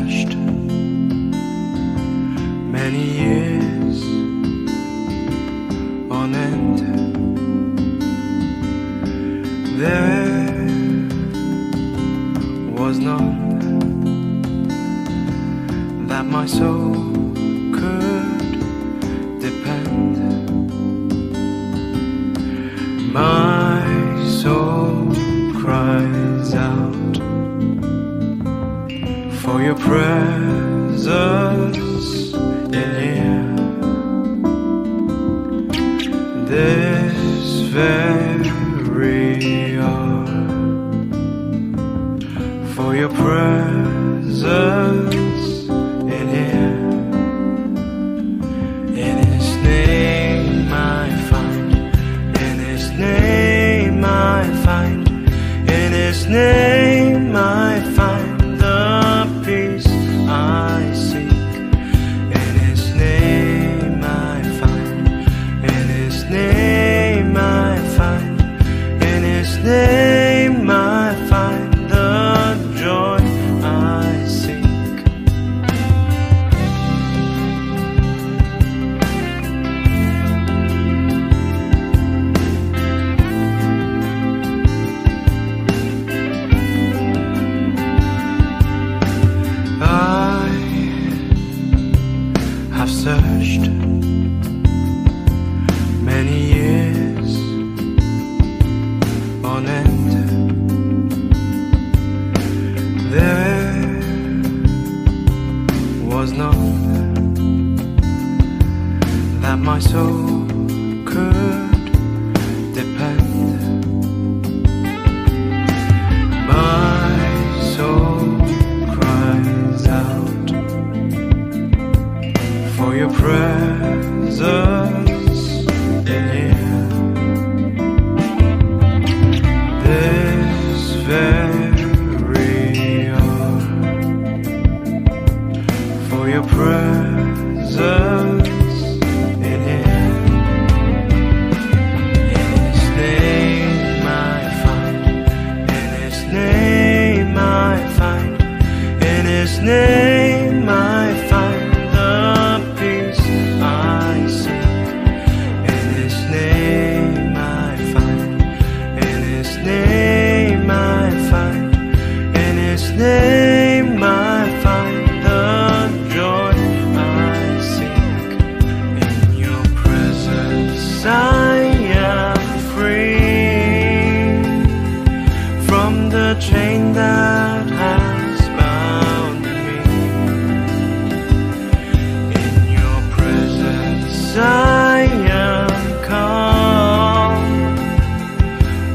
searched many years on end. There was none that my soul could depend. My soul cries out for your presence in here. This very hour, for your presence in here. In His name I find, in His name I find, in His name I find the peace I seek. In His name I find, in His name I find, in His name I find the joy I seek. I have searched many years on end. There was none that my soul could depend. My soul cries out for your presence in here. This very hour, for your presence in here. In His name I find, in His name I find, in His name I find the peace I seek. In His name I find, in His name I find, in His name I find the joy I seek. In your presence I am free from the chain that has bound me. In your presence I am calm,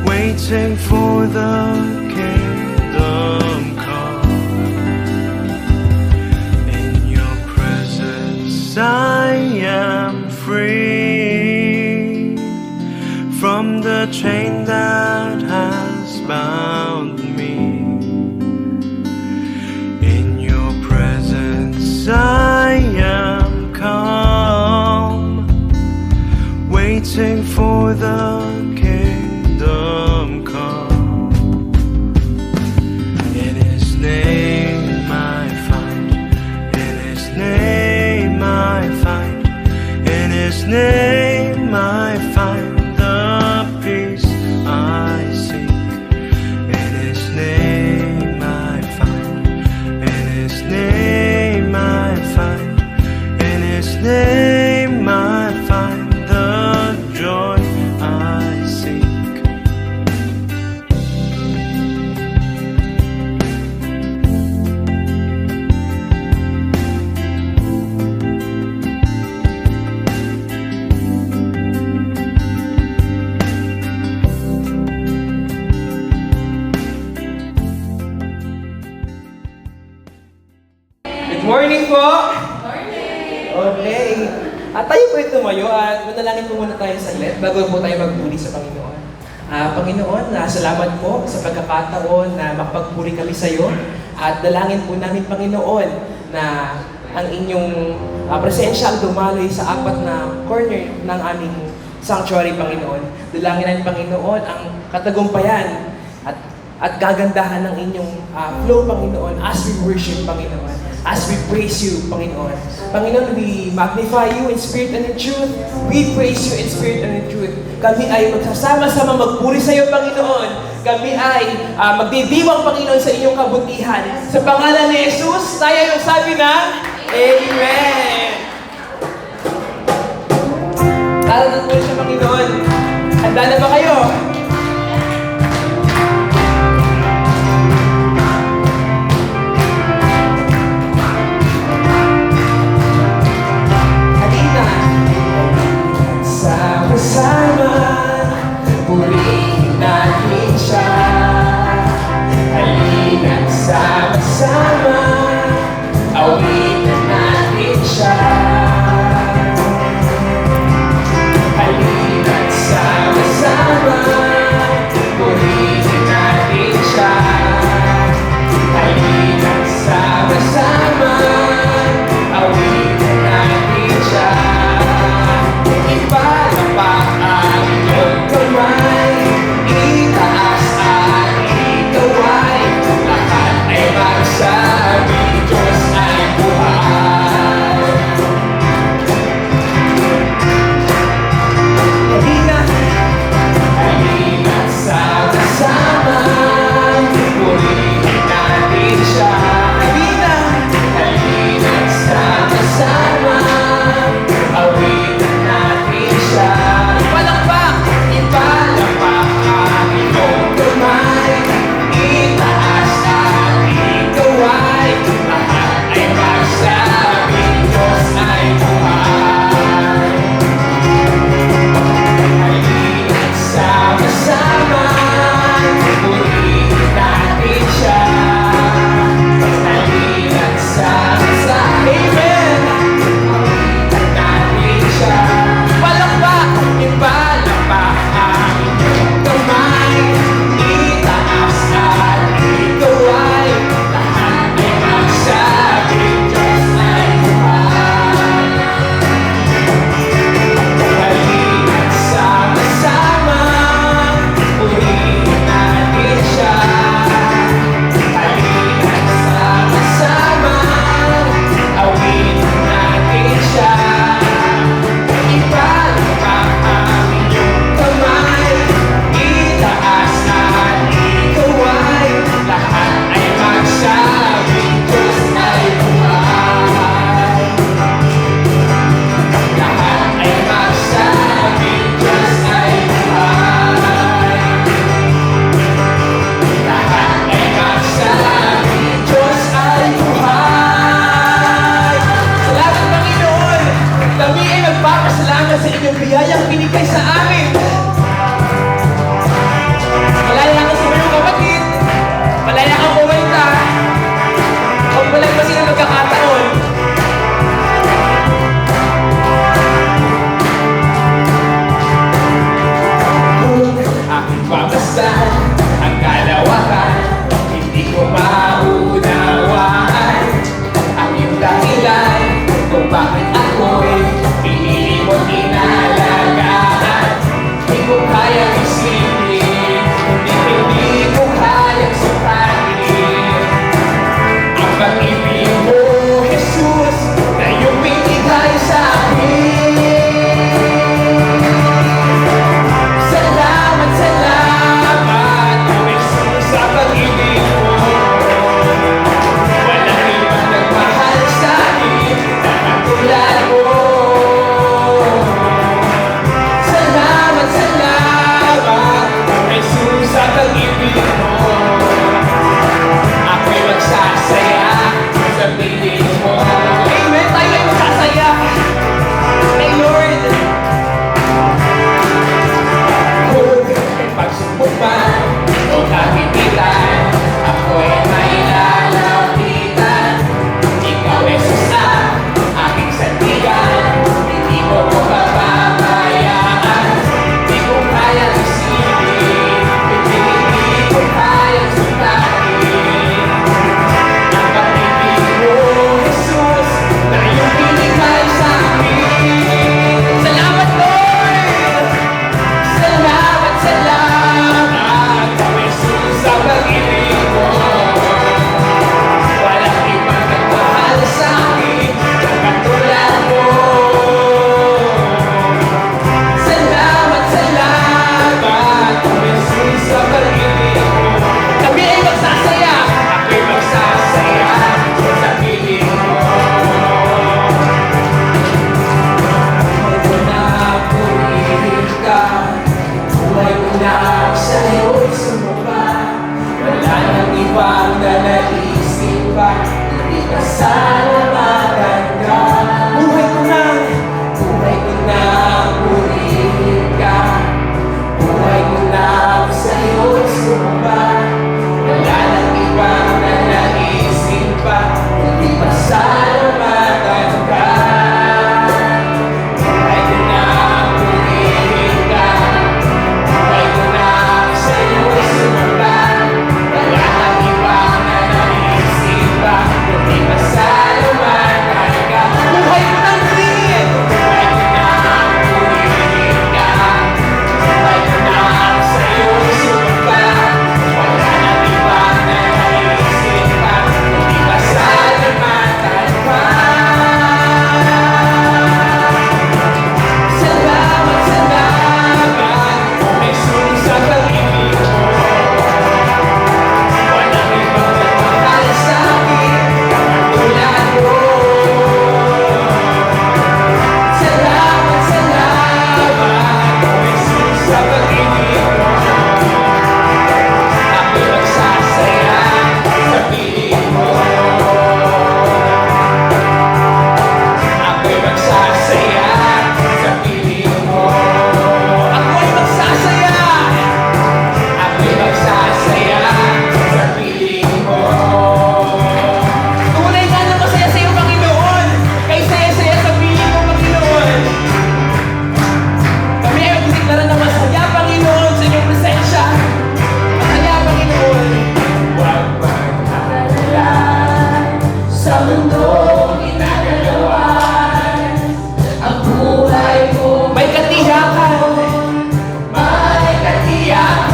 waiting for the kingdom come. In your presence I am free from the chain that has bound me. In your presence I am calm, waiting for the kingdom come. In His name I find, in His name I find, in His name I find the peace I seek. In His name I find, in His name I find, in His name I find the joy I seek. Good morning po! Okay. At tayo po tumayo at manalangin po muna tayo saglit bago po tayo magpuri sa Panginoon. Panginoon, salamat po sa pagkakataon na makapagpuri kami sa iyo at dalangin po namin, Panginoon, na ang inyong presensya ang dumaloy sa apat na corner ng aming sanctuary, Panginoon. Dalangin namin, Panginoon, ang katagumpayan at at gagandahan ng inyong flow, Panginoon, as we worship, Panginoon, as we praise you, Panginoon. Panginoon, we magnify you in spirit and in truth. We praise you in spirit and in truth. Kami ay magsasama-sama magpuri sa iyo, Panginoon. Kami ay magdidiwang, Panginoon, sa inyong kabutihan. Sa pangalan ni Jesus, tayo ay magsabi ng Amen! Tara po siya, Panginoon. Handa na ba kayo? Sama-sama, purihin natin siya. Halina't sama-sama, awitin natin siya. Halina't sama-sama, mong ginagalawan. Ang buhay ko may katiyakan. May katiyakan.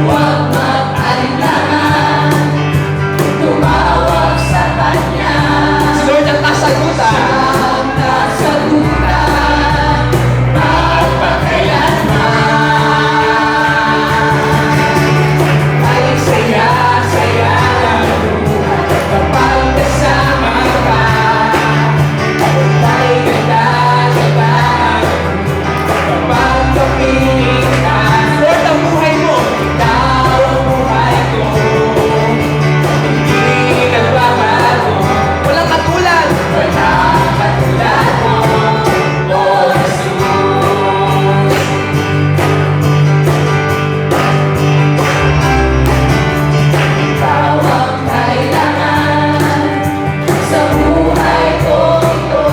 Huwag mag-alinlangan. Tumawag sa Kanya. Si Lord ang kasagutan. Ang kasagutan. Magpakailanman. Ay saya-saya ng buhay kapag kasama ka. Ay ganda-ganda kapag kapiling ka. Lord, ang buhay mo. Ikaw ang buhay ko. Hindi nagbabago. Walang katulad. Walang katulad mo. Oh, Jesus. Ikaw ang kailangan sa buhay ko ito.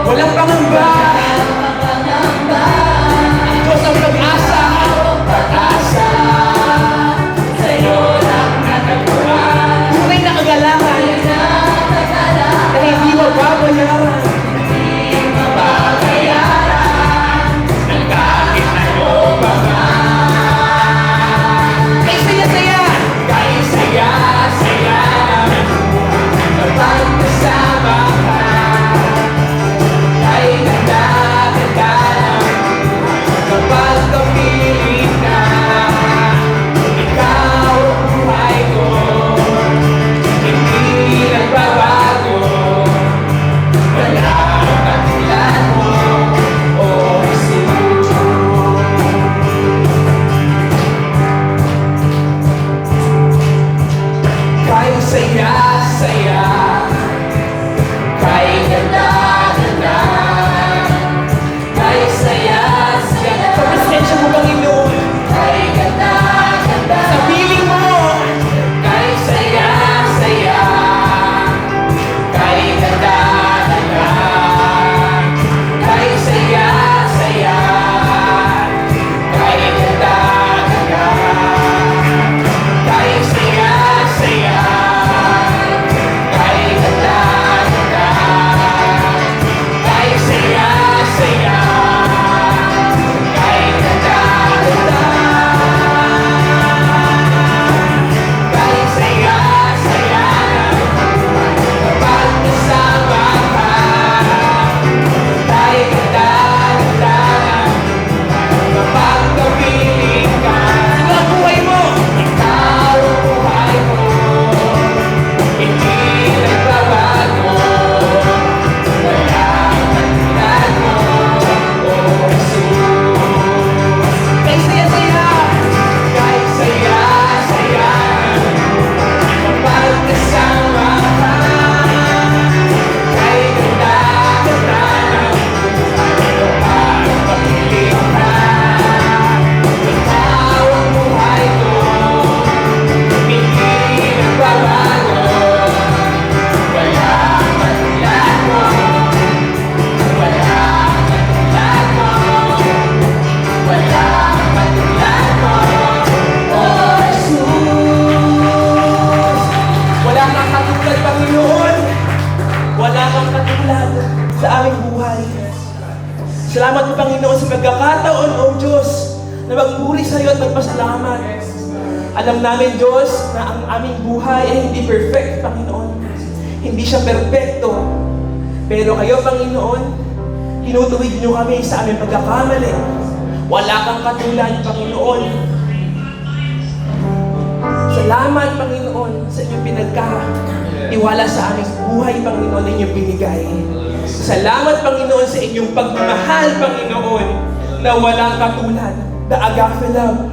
Walang pangamba. Walang pangamba. Ang Diyos ang pag-asa. Pag-asa. Sa'yo lang natagpuan. Tunay na kagalangan. Na hindi mababayaran. Hindi mababayaran. Ng kahit ano pa man. Kay saya-saya. Kay saya-saya ng buhay kapag kasama ka. Kay ganda-ganda ng buhay kapag kapiling ka. Ikaw ang buhay ko. Hindi nagbabago. Walang katulad mo, oh Jesus. Kay saya-saya, kay ganda-ganda, kay saya-saya. Sa presensya mo, Panginoon. Kay ganda-ganda. Sa piling mo. Kay saya-saya, kay ganda-ganda, kay saya-saya, kay ganda-ganda, kay saya-saya, kay ganda-ganda, kay saya-saya, kay ganda-ganda, kay saya-saya kapag kasama ka. Kay ganda-ganda kapag kapiling ka. Ikaw ang buhay mo. Ikaw ang buhay mo. Hindi nagbabago. Walang katulad mo, oh Jesus. Kay saya-saya. Kay saya-saya kapag kasama ka. Kay ganda-ganda kapag kapiling ka. Ikaw ang buhay ko. Hindi nagbabago. Walang katulad mo. Walang katulad mo. Walang katulad mo, oh Jesus. Wala kang katulad, Panginoon. Wala kang katulad sa aming buhay. Salamat po, Panginoon, sa pagkakataon, O Diyos, na magpuri sa iyo at magpasalamat. Alam namin, Diyos, na ang aming buhay ay hindi perfect, Panginoon. Hindi siya perfecto. Pero kayo, Panginoon, tinutuwid niyo kami sa aming pagkakamali. Wala kang katulad, Panginoon. Salamat, Panginoon, sa inyong pinagkatiwala sa aming buhay, Panginoon, na inyong binigay. Salamat, Panginoon, sa inyong pagmamahal, Panginoon, na walang katulad. The agape love.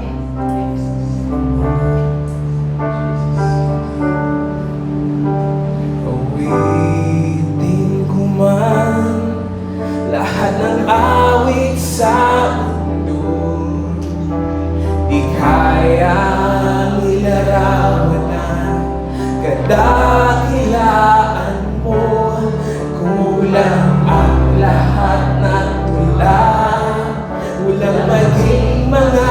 Awitin ko man lahat ng awit sa mundo, di kayang ilarawan ang kadakilaan mo. Kulang ang lahat ng tula, walang maging mga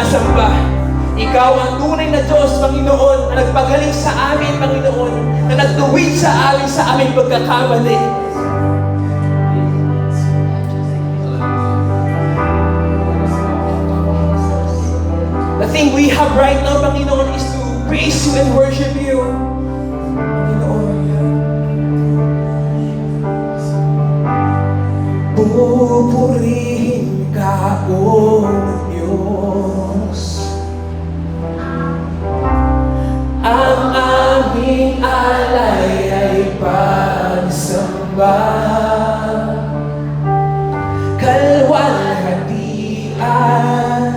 sinasamba. Ikaw ang tunay na Diyos, Panginoon, na nagpagaling sa amin, Panginoon, na nagtuwid sa amin sa aming pagkakamali. The thing we have right now, Panginoon, is to praise you and worship you. Panginoon, pupurihin ka, O Diyos. Ang aming alay ay pagsamba, kalwalhatian,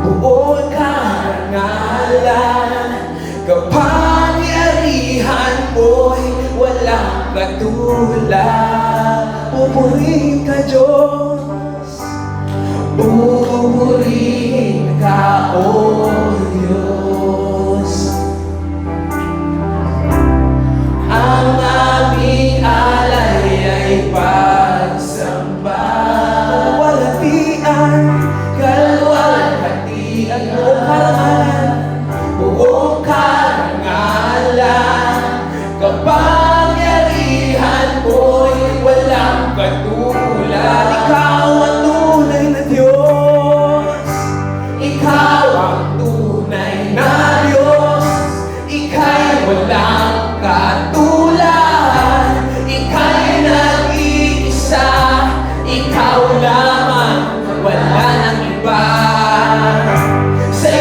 buong karangalan, kapangyarihan mo'y walang katulad. Pupurihin ka, Diyos. Pupurihin ka, O Diyos. Ang aming alay ay pagsamba, kalwalhatian, buong karangalan, kapangyarihan mo'y walang katulad. Ikaw ang tunay na Diyos. Ikaw ang tunay na Diyos. Ika'y walang katulad. Ika'y nag-iisa. Ikaw lamang, wala nang iba. Sa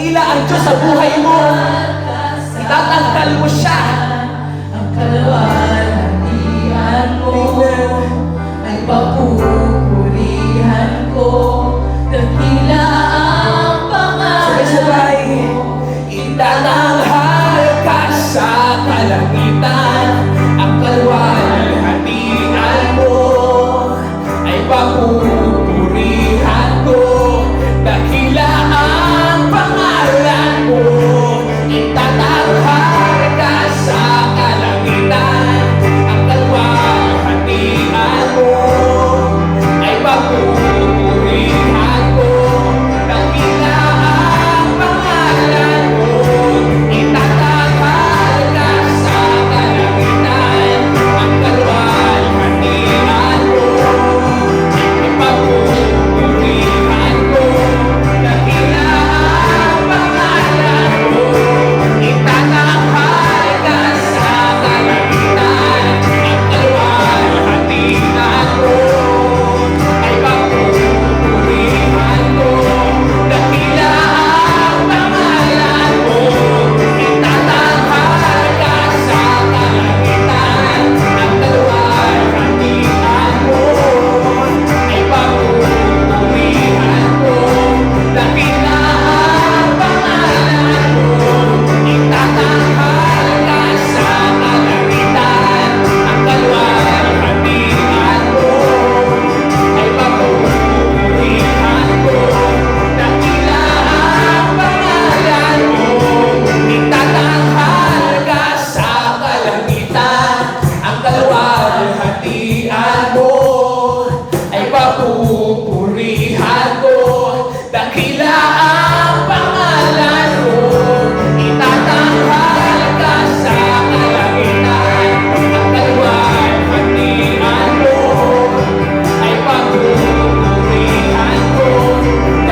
dakila ang Diyos sa buhay mo. Itatanggal mo siya. Ang kalwalhatian mo ay papupurihan ko. Dakila ang pangalan Sabay-sabay. Itatanghal ka sa kalangitan. Ang kalwalhatian mo ay papupurihan ko. Dakila ang pangalan mo. Itatanghal ka sa kalangitan. Ang kalwalhatian mo ay papupurihan ko. Dakila ang pangalan mo. Itatanghal ka sa kalangitan. Ang kalwalhatian mo ay papupurihan ko. Dakila ang pangalan mo. Itatanghal ka sa kalangitan. Ang kalwalhatian mo ay papupurihan ko. Dakila ang pangalan mo. Itatanghal ka sa kalangitan. Ang kalwalhatian mo ay papupurihan ko. Dakila ang pangalan mo. Itatanghal ka sa kalangitan. Ang kalwalhatian mo ay papupurihan ko. Dakila ang pangalan mo. Itatanghal ka sa kalangitan. Ang kalwalhatian mo ay papupurihan ko. Dakila ang pangalan mo. Itatanghal ka sa kalangitan. Ang kalwalhatian mo ay papupurihan ko. Dakila ang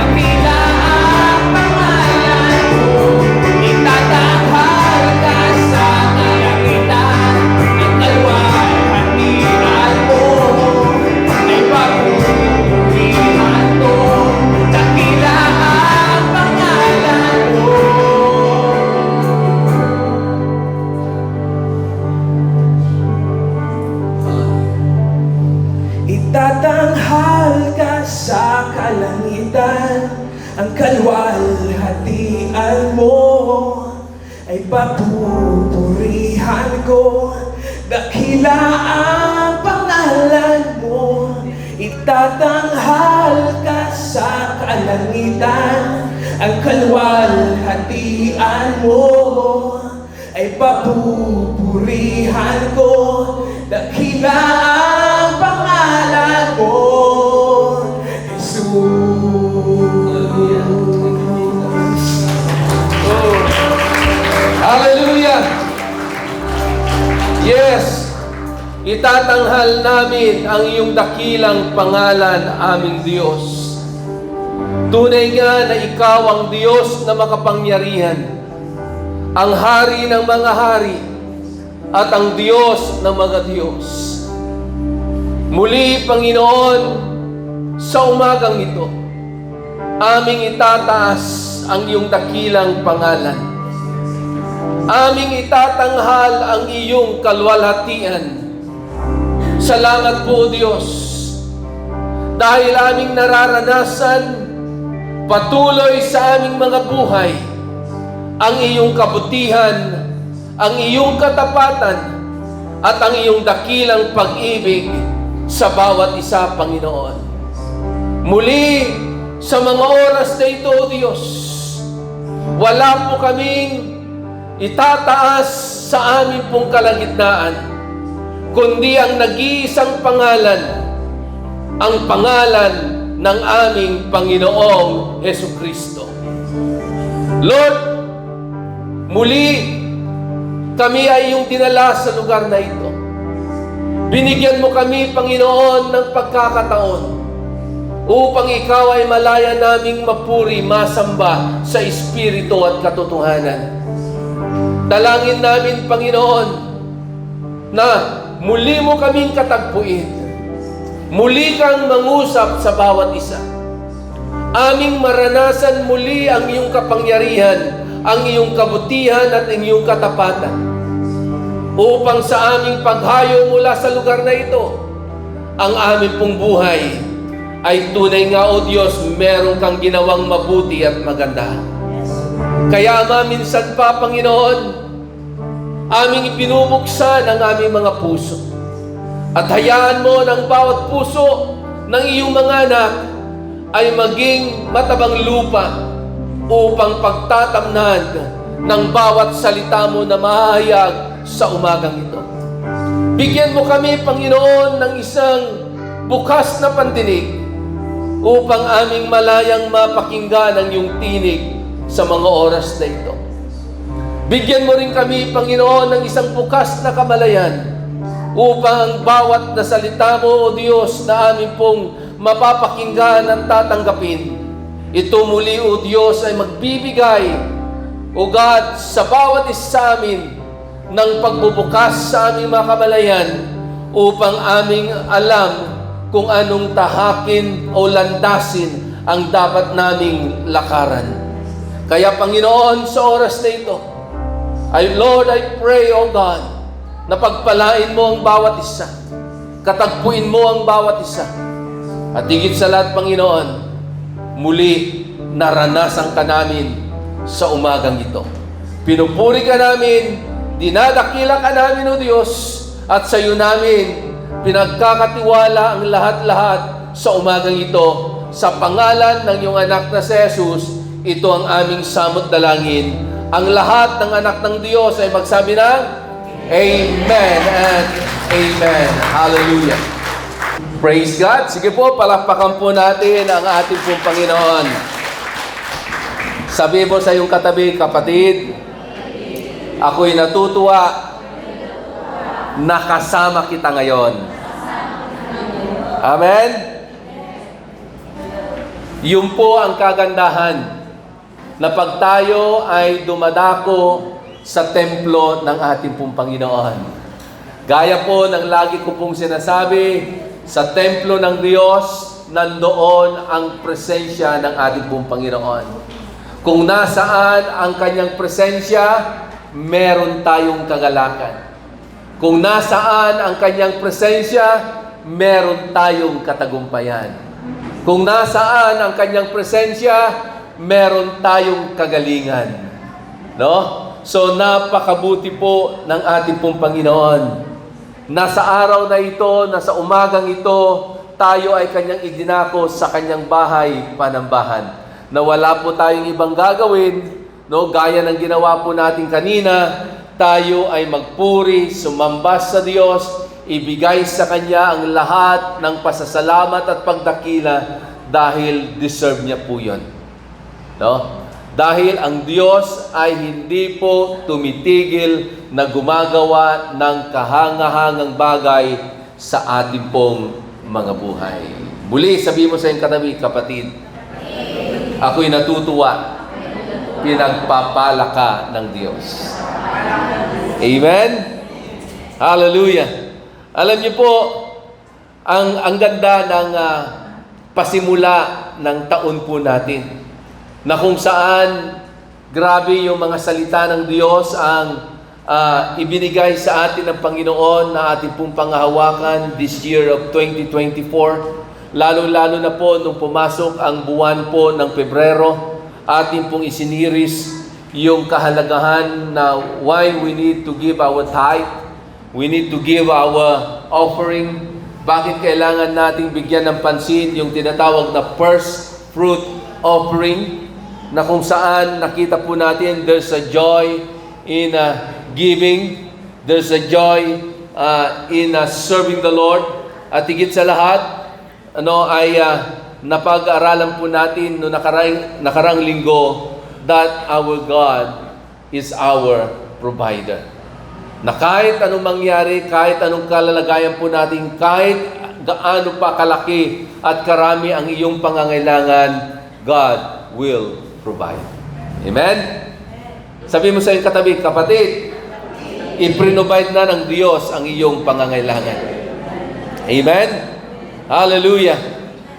pangalan mo. Itatanghal ka sa kalangitan. Ang kalwalhatian mo ay papupurihan ko. Dakila ang pangalan mo. Itatanghal ka sa kalangitan. Ang kalwalhatian mo ay papupurihan ko. Dakila ang pangalan mo. Itatanghal ka sa kalangitan. Ang kalwalhatian mo ay papupurihan ko. Dakila ang pangalan mo, Jesus. Hallelujah! Yes! Itatanghal namin ang iyong dakilang pangalan, aming Diyos. Tunay nga na ikaw ang Diyos na makapangyarihan, ang hari ng mga hari, at ang Diyos ng mga Diyos. Muli, Panginoon, sa umagang ito, aming itataas ang iyong dakilang pangalan. Aming itatanghal ang iyong kalwalhatian. Salamat po, Diyos, dahil aming nararanasan patuloy sa aming mga buhay ang iyong kabutihan, ang iyong katapatan, at ang iyong dakilang pag-ibig sa bawat isa, Panginoon. Muli, sa mga oras na ito, Diyos, wala po kaming itataas sa aming pong kalagitnaan, kundi ang nag-iisang pangalan, ang pangalan ng aming Panginoong Hesukristo. Lord, muli, kami ay iyong dinala sa lugar na ito. Binigyan mo kami, Panginoon, ng pagkakataon upang ikaw ay malaya naming mapuri, masamba sa Espiritu at katotohanan. Dalangin namin, Panginoon, na muli mo kaming katagpuin. Muli kang mangusap sa bawat isa. aming maranasan muli ang iyong kapangyarihan, ang iyong kabutihan at ang iyong katapatan. Upang sa aming paghayo mula sa lugar na ito, ang aming pong buhay ay tunay nga, O Diyos, meron kang ginawang mabuti at maganda. Kaya minsan pa, Panginoon, aming ipinubuksan ang aming mga puso. At hayaan mo ng bawat puso ng iyong mga anak ay maging matabang lupa upang pagtatamnan ng bawat salita mo na mahayag sa umagang ito. Bigyan mo kami, Panginoon, ng isang bukas na pandinig upang aming malayang mapakinggan ang iyong tinig sa mga oras na ito. Bigyan mo rin kami, Panginoon, ng isang bukas na kamalayan upang ang bawat na salita mo, O Diyos, na amin pong mapapakinggan at tatanggapin, ito muli, O Diyos, ay magbibigay, O God, sa bawat isa sa amin ng pagbubukas sa aming mga kamalayan upang aming alam kung anong tahakin o landasin ang dapat naming lakaran. Kaya, Panginoon, sa oras na ito, Lord, I pray, O God, na pagpalain mo ang bawat isa, katagpuin mo ang bawat isa, at higit sa lahat, Panginoon, muli naranasan ka namin sa umagang ito. Pinupuri ka namin, dinadakila ka namin, O Diyos, at sa iyo namin pinagkakatiwala ang lahat-lahat sa umagang ito. Sa pangalan ng iyong anak na si Jesus, ito ang aming samot dalangin. Ang lahat ng anak ng Diyos ay magsabi ng Amen and Amen. Hallelujah. Praise God. Sige po, palakpakan po natin ang ating pong Panginoon. Sabi mo sa iyong katabi, kapatid, ako'y natutuwa na kasama kita ngayon. Amen? Yun po ang kagandahan na pag tayo ay dumadako sa templo ng ating pong Panginoon. Gaya po ng lagi ko pong sinasabi, sa templo ng Diyos, nandoon ang presensya ng ating pong Panginoon. Kung nasaan ang kanyang presensya, meron tayong kagalakan. Kung nasaan ang kanyang presensya, meron tayong katagumpayan. Kung nasaan ang kanyang presensya, meron tayong kagalingan. No? So, napakabuti po ng ating pong Panginoon. Nasa araw na ito, nasa umagang ito, tayo ay kanyang idinako sa kanyang bahay panambahan. Na wala po tayong ibang gagawin, no? Gaya ng ginawa po natin kanina, tayo ay magpuri, sumambas sa Diyos, ibigay sa Kanya ang lahat ng pasasalamat at pagdakila dahil deserve niya po yun. No? Dahil ang Diyos ay hindi po tumitigil na gumagawa ng kahangahangang bagay sa ating pong mga buhay. Muli, sabihin mo sa iyong katabi, kapatid, ako'y natutuwa, pinagpapala ka ng Diyos. Amen? Hallelujah. Alam niyo po, ang ganda ng pasimula ng taon po natin, na kung saan grabe yung mga salita ng Diyos ang ibinigay sa atin ng Panginoon na ating pong panghahawakan this year of 2024. Lalo-lalo na po nung pumasok ang buwan po ng Pebrero, ating pong isiniris yung kahalagahan na why we need to give our tithe, we need to give our offering. Bakit kailangan nating bigyan ng pansin yung tinatawag na first fruit offering, na kung saan nakita po natin there's a joy in giving, there's a joy in serving the Lord, at higit sa lahat ay napag-aralan po natin no nakarang linggo that our God is our provider. Na kahit anong mangyari, kahit anong kalalagayan po natin, kahit gaano pa kalaki at karami ang iyong pangangailangan, God will provide. Amen? Sabi mo sa iyong katabi, kapatid, i-provide na ng Diyos ang iyong pangangailangan. Amen? Hallelujah!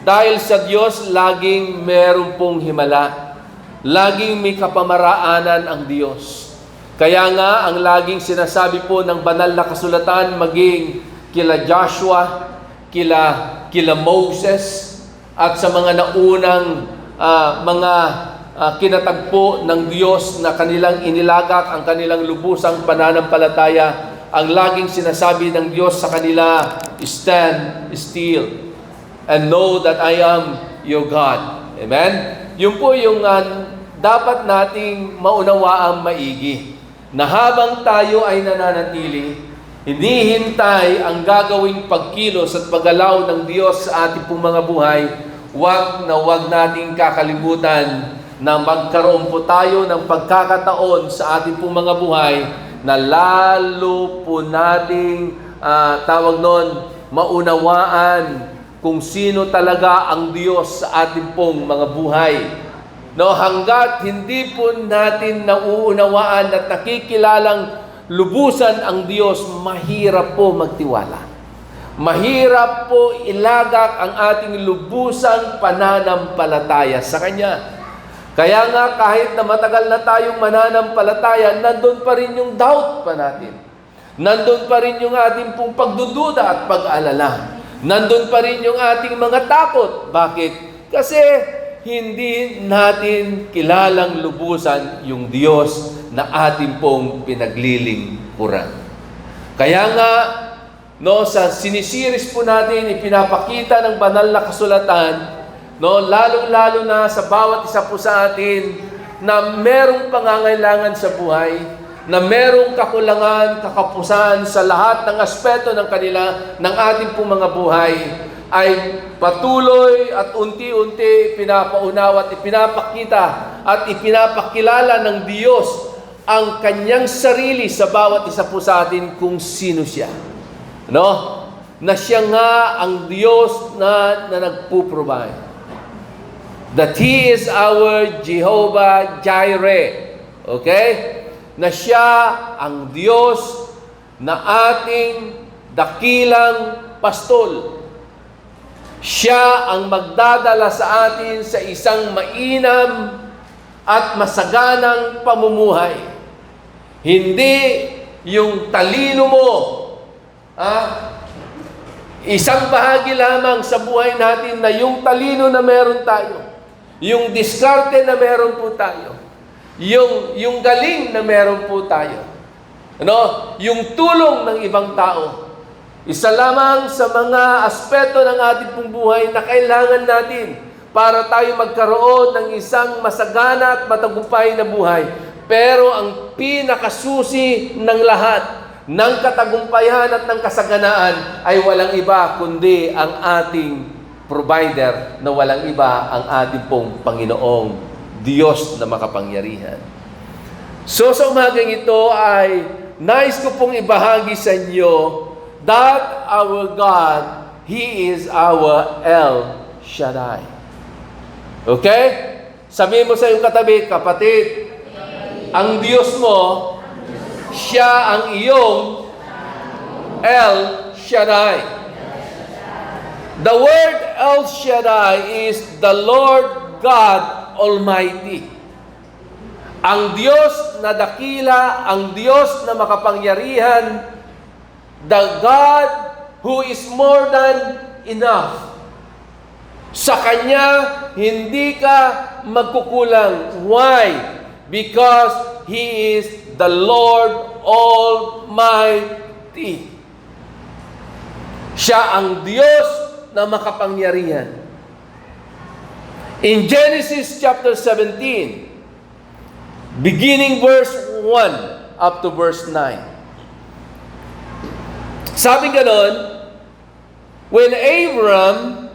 Dahil sa Diyos, laging meron pong himala. Laging may kapamaraanan ang Diyos. Kaya nga, ang laging sinasabi po ng banal na kasulatan, maging kila Joshua, kila Moses, at sa mga naunang mga kinatagpo ng Diyos na kanilang inilagak ang kanilang lubusang pananampalataya, ang laging sinasabi ng Diyos sa kanila, stand still and know that I am your God. Amen? Yun po yung dapat nating maunawaang maigi. Na habang tayo ay nananatili, hindi hintay ang gagawing pagkilos at paggalaw ng Diyos sa ating pong mga buhay, wag nating kakalimutan na magkaroon po tayo ng pagkakataon sa ating pong mga buhay na lalo po nating maunawaan kung sino talaga ang Diyos sa ating pong mga buhay. No, hanggat hindi po natin nauunawaan at nakikilalang lubusan ang Diyos, mahirap po magtiwala. Mahirap po ilagak ang ating lubusang pananampalataya sa Kanya. Kaya nga kahit na matagal na tayong mananampalataya, nandun pa rin yung doubt pa natin. Nandun pa rin yung ating pong pagdududa at pag-alala. Nandun pa rin yung ating mga takot. Bakit? Kasi hindi natin kilalang lubusan yung Diyos na ating pong pinaglilingkuran. Kaya nga, sa sinisiris po natin, ipinapakita ng banal na kasulatan, lalong-lalo na sa bawat isa po sa atin na merong pangangailangan sa buhay, na merong kakulangan, kakapusan sa lahat ng aspeto ng ating pong mga buhay, ay patuloy at unti-unti pinapaunawa at ipinapakita at ipinapakilala ng Diyos ang Kanyang sarili sa bawat isa po sa atin kung sino siya. Na siya nga ang Diyos na nagpo-provide. That He is our Jehovah Jireh. Okay? Na siya ang Diyos na ating dakilang pastol. Siya ang magdadala sa atin sa isang mainam at masaganang pamumuhay. Hindi yung talino mo. Isang bahagi lamang sa buhay natin na yung talino na meron tayo. Yung diskarte na meron po tayo. Yung galing na meron po tayo. Yung tulong ng ibang tao. Isa lamang sa mga aspeto ng ating pong buhay na kailangan natin para tayo magkaroon ng isang masagana at matagumpay na buhay. Pero ang pinakasusi ng lahat ng katagumpayan at ng kasaganaan ay walang iba kundi ang ating provider, na walang iba ang ating pong Panginoong Diyos na makapangyarihan. So sa umagang ito ay nais ko pong ibahagi sa inyo that our God, He is our El Shaddai. Okay? Sabihin mo sa iyong katabi, kapatid, ang Diyos mo, Siya ang iyong El Shaddai. The word El Shaddai is the Lord God Almighty. Ang Diyos na dakila, ang Diyos na makapangyarihan, the God who is more than enough. Sa Kanya, hindi ka magkukulang. Why? Because He is the Lord Almighty. Siya ang Diyos na makapangyarihan. In Genesis chapter 17, beginning verse 1 up to verse 9. Sabi ganon, when Abram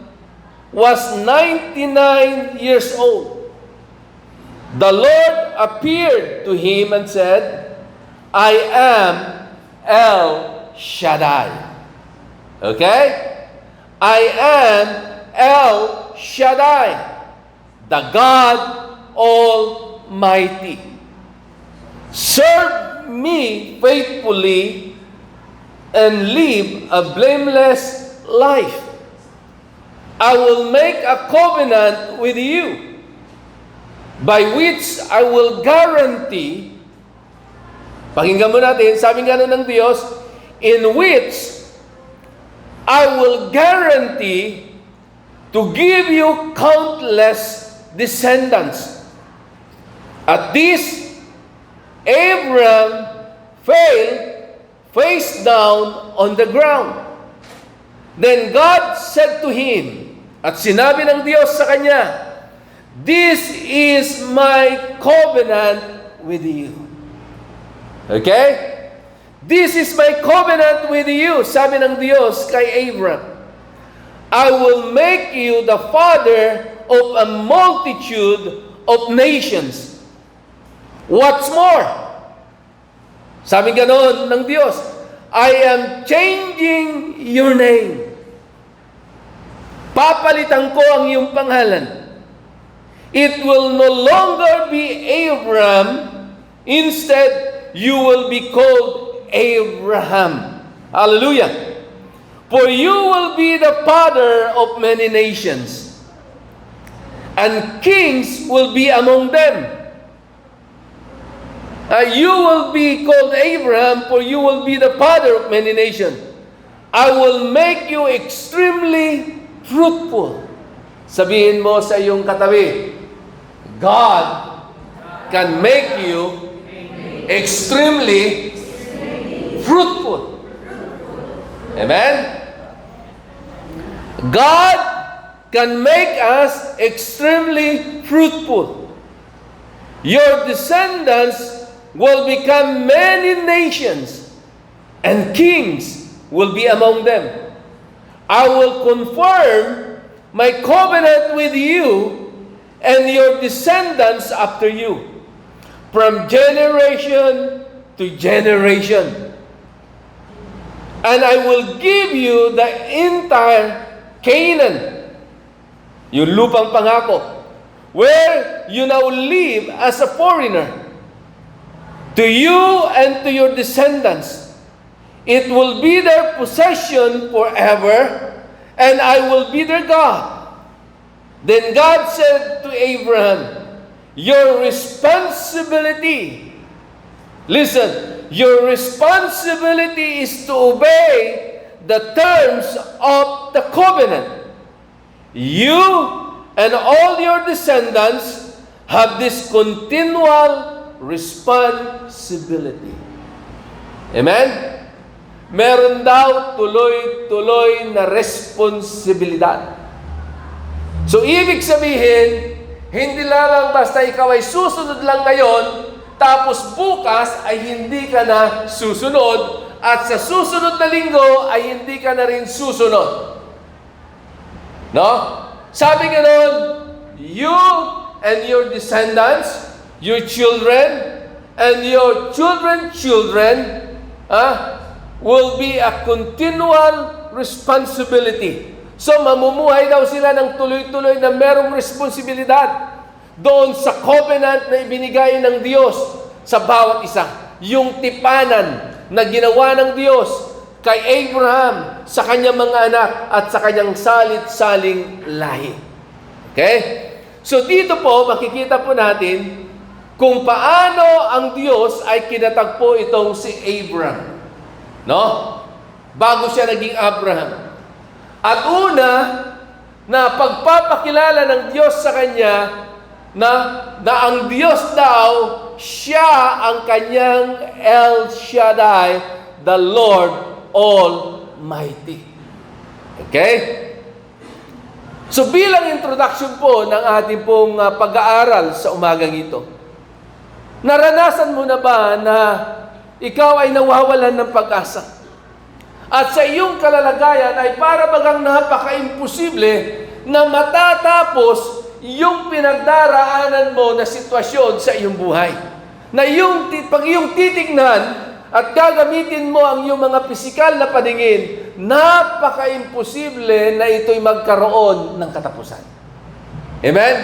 was 99 years old, the Lord appeared to him and said, I am El Shaddai. Okay? I am El Shaddai, the God Almighty. Serve me faithfully and live a blameless life. I will make a covenant with you, by which I will guarantee, pakinggan mo natin, sabi nga ng Diyos, in which I will guarantee to give you countless descendants. At this, Abram fell face down on the ground. Then God said to him, at sinabi ng Diyos sa kanya, this is my covenant with you. Okay? This is my covenant with you, sabi ng Diyos kay Abram. I will make you the father of a multitude of nations. What's more? Sabi ganon ng Diyos, I am changing your name. Papalitan ko ang iyong pangalan. It will no longer be Abram. Instead, you will be called Abraham. Hallelujah. For you will be the father of many nations, and kings will be among them. You will be called Abraham, for you will be the father of many nations. I will make you extremely fruitful. Sabihin mo sa iyong katabi, God can make you extremely fruitful. Amen? God can make us extremely fruitful. Your descendants will become many nations, and kings will be among them. I will confirm my covenant with you and your descendants after you, from generation to generation. And I will give you the entire Canaan, yung lupang pangako, where you now live as a foreigner. To you and to your descendants, it will be their possession forever, and I will be their God. Then God said to Abraham, your responsibility, listen, your responsibility is to obey the terms of the covenant. You and all your descendants have this continual responsibility. Amen? Meron daw tuloy-tuloy na responsibilidad. So, ibig sabihin, hindi lang basta ikaw ay susunod lang ngayon, tapos bukas ay hindi ka na susunod, at sa susunod na linggo ay hindi ka na rin susunod. No? Sabi nga nun, you and your descendants, your children, and your children, will be a continual responsibility. So, mamumuhay daw sila ng tuloy-tuloy na merong responsibilidad doon sa covenant na ibinigay ng Diyos sa bawat isa. Yung tipanan na ginawa ng Diyos kay Abraham sa kanyang mga anak at sa kanyang salit-saling lahi. Okay? So, dito po, makikita po natin kung paano ang Diyos ay kinatagpo itong si Abraham. No? Bago siya naging Abraham. At una, na pagpapakilala ng Diyos sa kanya na ang Diyos daw, siya ang kanyang El Shaddai, the Lord Almighty. Okay? So bilang introduction po ng ating pong pag-aaral sa umagang ito, naranasan mo na ba na ikaw ay nawawalan ng pag-asa? At sa iyong kalalagayan ay para bagang napaka-imposible na matatapos yung pinagdaraanan mo na sitwasyon sa iyong buhay. Na pag iyong titignan at gagamitin mo ang iyong mga pisikal na paningin, napaka-imposible na ito'y magkaroon ng katapusan. Amen?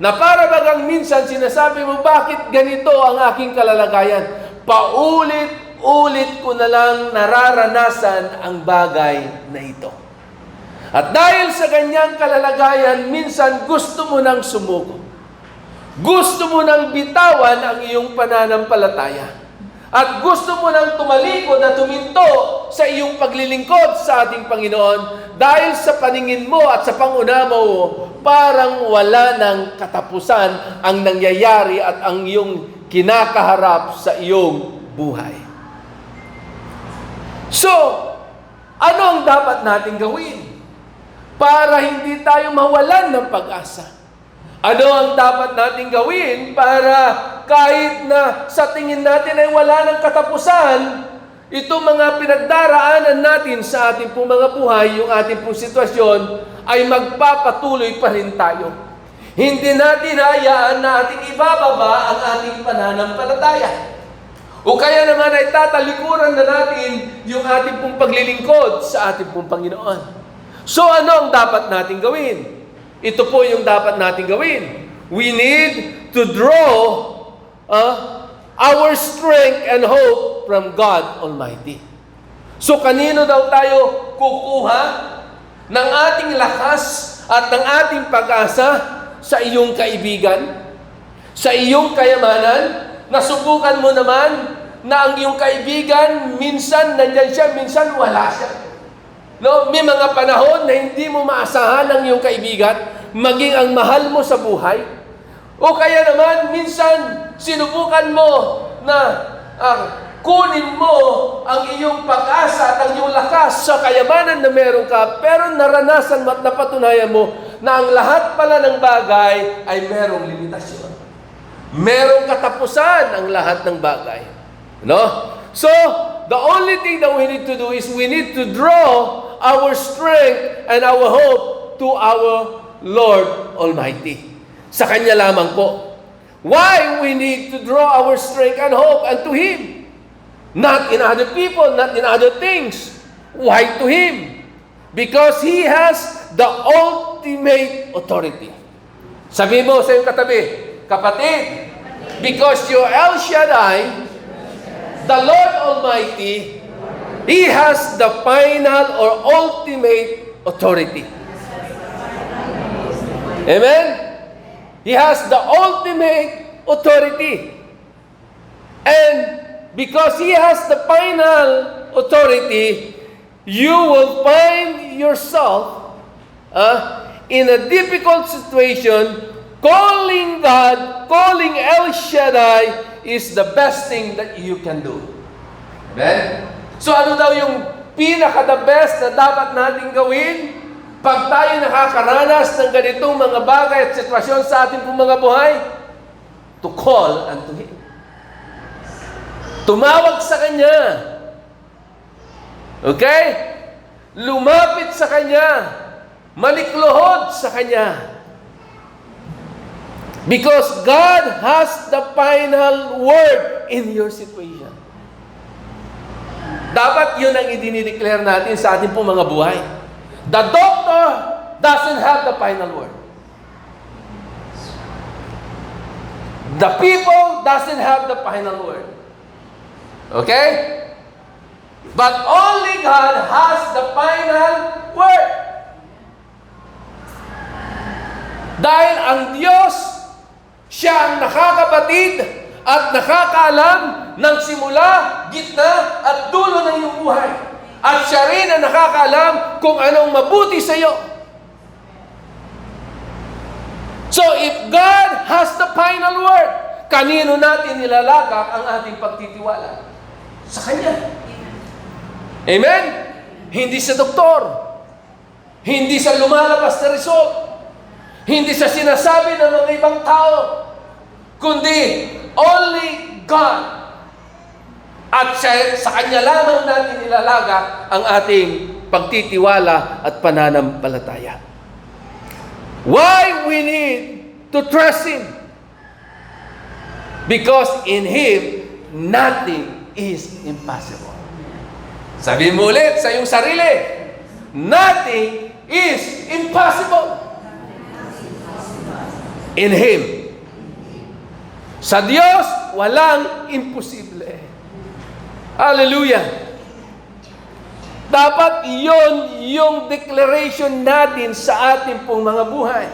Na para bagang minsan sinasabi mo, bakit ganito ang aking kalalagayan? Paulit-ulit ko na lang nararanasan ang bagay na ito. At dahil sa ganyang kalalagayan, minsan gusto mo nang sumuko. Gusto mo nang bitawan ang iyong pananampalataya. At gusto mo nang tumalikod at tuminto sa iyong paglilingkod sa ating Panginoon dahil sa paningin mo at sa panguna mo, parang wala ng katapusan ang nangyayari at ang iyong kinakaharap sa iyong buhay. So, ano ang dapat natin gawin para hindi tayo mawalan ng pag-asa? Ano ang dapat natin gawin para kahit na sa tingin natin ay wala ng katapusan, itong mga pinagdaraanan natin sa ating pong mga buhay, yung ating pong sitwasyon, ay magpapatuloy pa rin tayo. Hindi natin hayaan na ating ibababa ang ating pananampalataya. O kaya naman ay tatalikuran na natin yung ating pong paglilingkod sa ating pong Panginoon. So ano ang dapat natin gawin? Ito po yung dapat natin gawin. We need to draw our strength and hope from God Almighty. So kanino daw tayo kukuha ng ating lakas at ng ating pag-asa? Sa iyong kaibigan? Sa iyong kayamanan? Nasubukan mo naman na ang iyong kaibigan, minsan nandyan siya, minsan wala siya. No, may mga panahon na hindi mo maasahan ang iyong kaibigan, maging ang mahal mo sa buhay. O kaya naman, minsan, sinubukan mo na kunin mo ang iyong pag-asa at ang iyong lakas sa kayamanan na meron ka, pero naranasan mo at napatunayan mo na ang lahat pala ng bagay ay merong limitasyon. Merong katapusan ang lahat ng bagay. No? So, the only thing that we need to do is we need to draw our strength and our hope to our Lord Almighty. Sa Kanya lamang po. Why we need to draw our strength and hope unto Him? Not in other people, not in other things. Why to Him? Because He has the ultimate authority. Sabi mo sa iyong katabi, kapatid, because you're El Shaddai, the Lord Almighty, He has the final or ultimate authority. Amen? He has the ultimate authority. And because He has the final authority, you will find yourself in a difficult situation. Calling God, calling El Shaddai is the best thing that you can do. Amen? So ano daw yung pinaka-the best na dapat nating gawin pag tayo nakakaranas ng ganitong mga bagay at sitwasyon sa ating pong mga buhay? To call unto Him. Tumawag sa Kanya. Okay? Lumapit sa Kanya. Malikluhod sa Kanya. Because God has the final word in your situation. Dapat yun ang idinideclare natin sa ating pong mga buhay. The doctor doesn't have the final word. The people doesn't have the final word. Okay? But only God has the final word. Dahil ang Diyos, Siya ang nakakabatid at nakakaalam ng simula, gitna at dulo ng iyong buhay. At Siya rin ang nakakaalam kung anong mabuti sa iyo. So if God has the final word, kanino natin nilalagak ang ating pagtitiwala? Sa Kanya. Amen? Hindi sa doktor. Hindi sa lumalabas na result. Hindi sa sinasabi ng mga ibang tao, kundi only God. At sa Kanya lamang natin ilalaga ang ating pagtitiwala at pananampalataya. Why we need to trust Him? Because in Him, nothing is impossible. Sabi mo ulit sa iyong sarili, nothing is impossible. In Him. Sa Diyos, walang imposible. Hallelujah. dapat yon yung declaration natin sa ating pong mga buhay.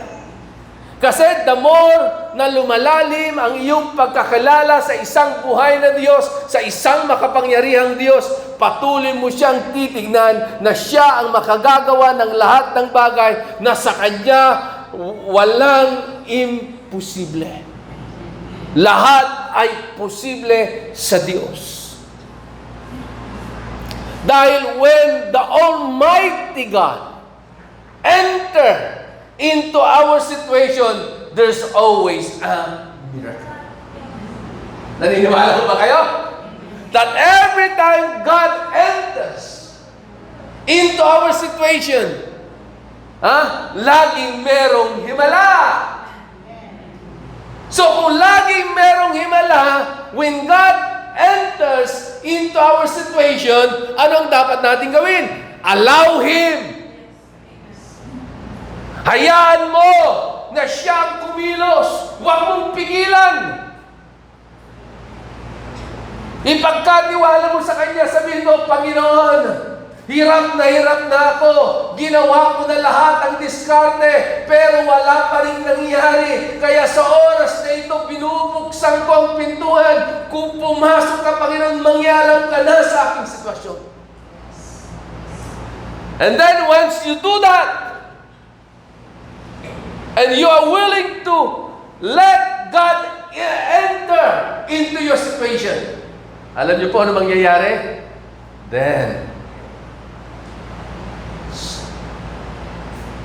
Kasi the more na lumalalim ang iyong pagkakilala sa isang buhay na Diyos, sa isang makapangyarihang Diyos, patuloy mo siyang titignan na siya ang makagagawa ng lahat ng bagay na sa Kanya walang imposible. Lahat ay posible sa Diyos. Dahil when the Almighty God enter into our situation, there's always a miracle. Naniniwala ko ba kayo? That every time God enters into our situation, laging merong himala. So kung laging merong himala, when God enters into our situation, anong dapat natin gawin? Allow Him. Hayaan mo na siya ang kumilos. Huwag mong pigilan. Ipagkatiwala mo sa Kanya, sabihin mo, Panginoon, hirap na ako. Ginawa ko na lahat ang diskarte, pero wala pa rin nangyari. Kaya sa oras na ito, binubuksan ko ang pintuan. Kung pumasok ka, Panginoon, mangyalam ka na sa aking sitwasyon. And then once you do that, and you are willing to let God enter into your situation, alam niyo po ano mangyayari? Then,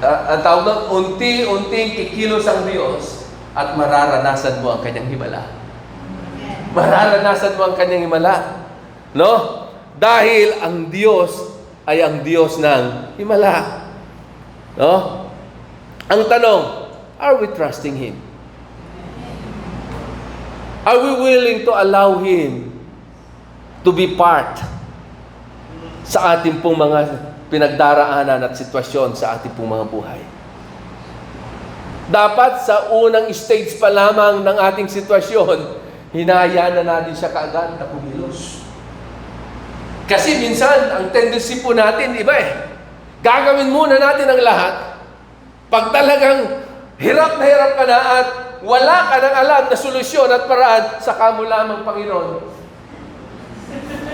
ang tawag doon, unti-unting kikilos ang Diyos at mararanasan mo ang Kanyang himala. Mararanasan mo ang Kanyang himala. No? Dahil ang Diyos ay ang Diyos ng himala. No? Ang tanong, are we trusting Him? Are we willing to allow Him to be part sa ating pong mga pinagdaraanan at sitwasyon sa ating pong mga buhay? Dapat sa unang stage pa lamang ng ating sitwasyon, hinahayaan na natin siya kaagad na kumilos. Kasi minsan, ang tendency po natin, iba gagawin muna natin ang lahat. Pag talagang hirap ka na at wala ka nang alam na solusyon at paraan, saka mo lamang, Panginoon,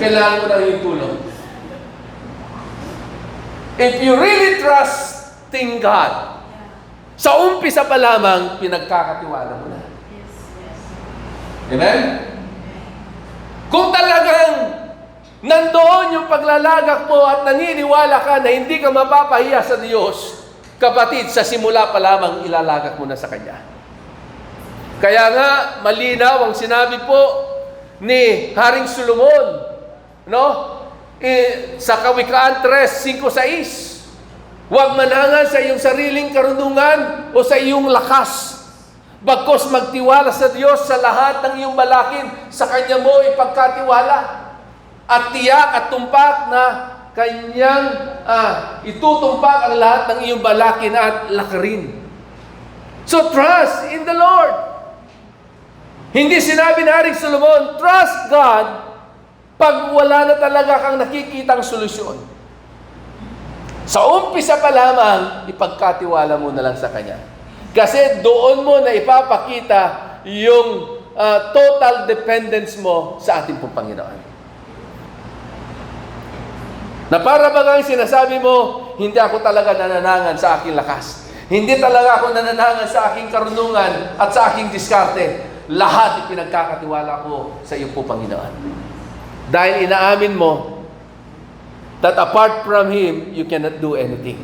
kailangan mo na yung tulong. If you really trusting God, sa umpisa pa lamang, pinagkakatiwala mo na. Amen? Kung talagang nandoon yung paglalagak mo at naniniwala ka na hindi ka mapapahiya sa Diyos, kapatid, sa simula pa lamang ilalagak mo na sa Kanya. Kaya nga, malinaw ang sinabi po ni Haring Solomon, no? Sa Kawikaan 3:5-6, huwag manangan sa iyong sariling karunungan o sa iyong lakas. Bagkus magtiwala sa Diyos sa lahat ng iyong balakin, sa Kanya mo ipagkatiwala. At tiyak at tumpak na Kanyang itutumpak ang lahat ng iyong balakin at lakarin. So trust in the Lord. Hindi sinabi ni Haring Solomon, trust God pag wala na talaga kang nakikitang solusyon. Sa umpisa pa lamang, ipagkatiwala mo na lang sa Kanya. Kasi doon mo na ipapakita yung total dependence mo sa ating pong Panginoon. Na para bagang sinasabi mo, hindi ako talaga nananangan sa aking lakas. Hindi talaga ako nananangan sa aking karunungan at sa aking diskarte. Lahat ipinagkakatiwala ko sa iyo po, Panginoon. Dahil inaamin mo that apart from Him, you cannot do anything.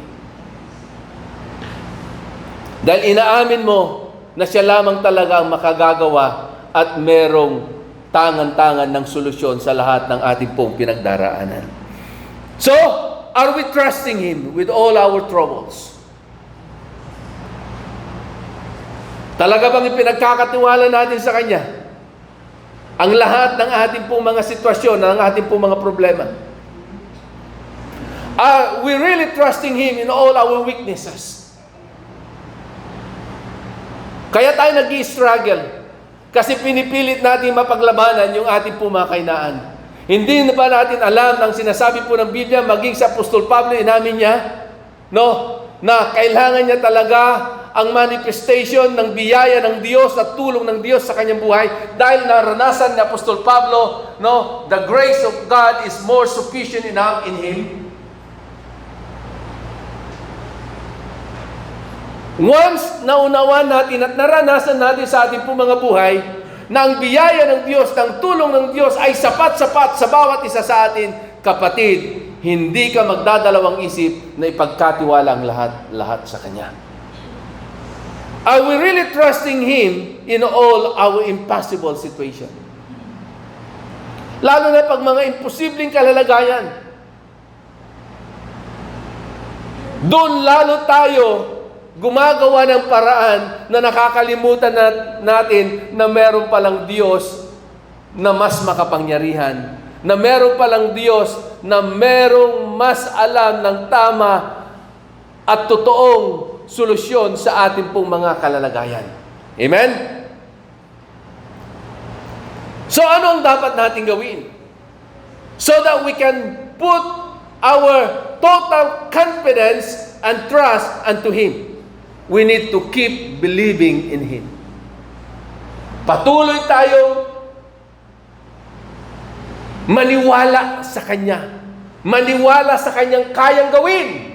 Dahil inaamin mo na siya lamang talaga ang makagagawa at merong tangan-tangan ng solusyon sa lahat ng ating pong pinagdaraanan. So, are we trusting Him with all our troubles? Talaga bang ipinagkakatiwala natin sa Kanya ang lahat ng ating pong mga sitwasyon, ng ating pong mga problema? Are we really trusting Him in all our weaknesses? Kaya tayo nag-i-struggle kasi pinipilit natin mapaglabanan yung ating pong mga kahinaan. Hindi na ba natin alam ang sinasabi po ng Biblia, maging sa Apostol Pablo, inamin niya, no, na kailangan niya talaga ang manifestation ng biyaya ng Diyos at tulong ng Diyos sa kanyang buhay dahil naranasan ni Apostol Pablo, no, the grace of God is more sufficient enough in him. Once naunawan natin at naranasan natin sa ating pong mga buhay na ang biyaya ng Diyos, ng tulong ng Diyos ay sapat-sapat sa bawat isa sa atin, kapatid, hindi ka magdadalawang isip na ipagkatiwala ang lahat sa Kanya. Are we really trusting Him in all our impossible situation? Lalo na pag mga imposibleng kalalagayan. Doon lalo tayo gumagawa ng paraan na nakakalimutan natin na meron palang Diyos na mas makapangyarihan, na meron palang Diyos na merong mas alam ng tama at totoong solusyon sa ating pong mga kalalagayan. Amen? So ano ang dapat natin gawin? So that we can put our total confidence and trust unto Him. We need to keep believing in Him. Patuloy tayong maniwala sa Kanya. Maniwala sa Kanyang kayang gawin.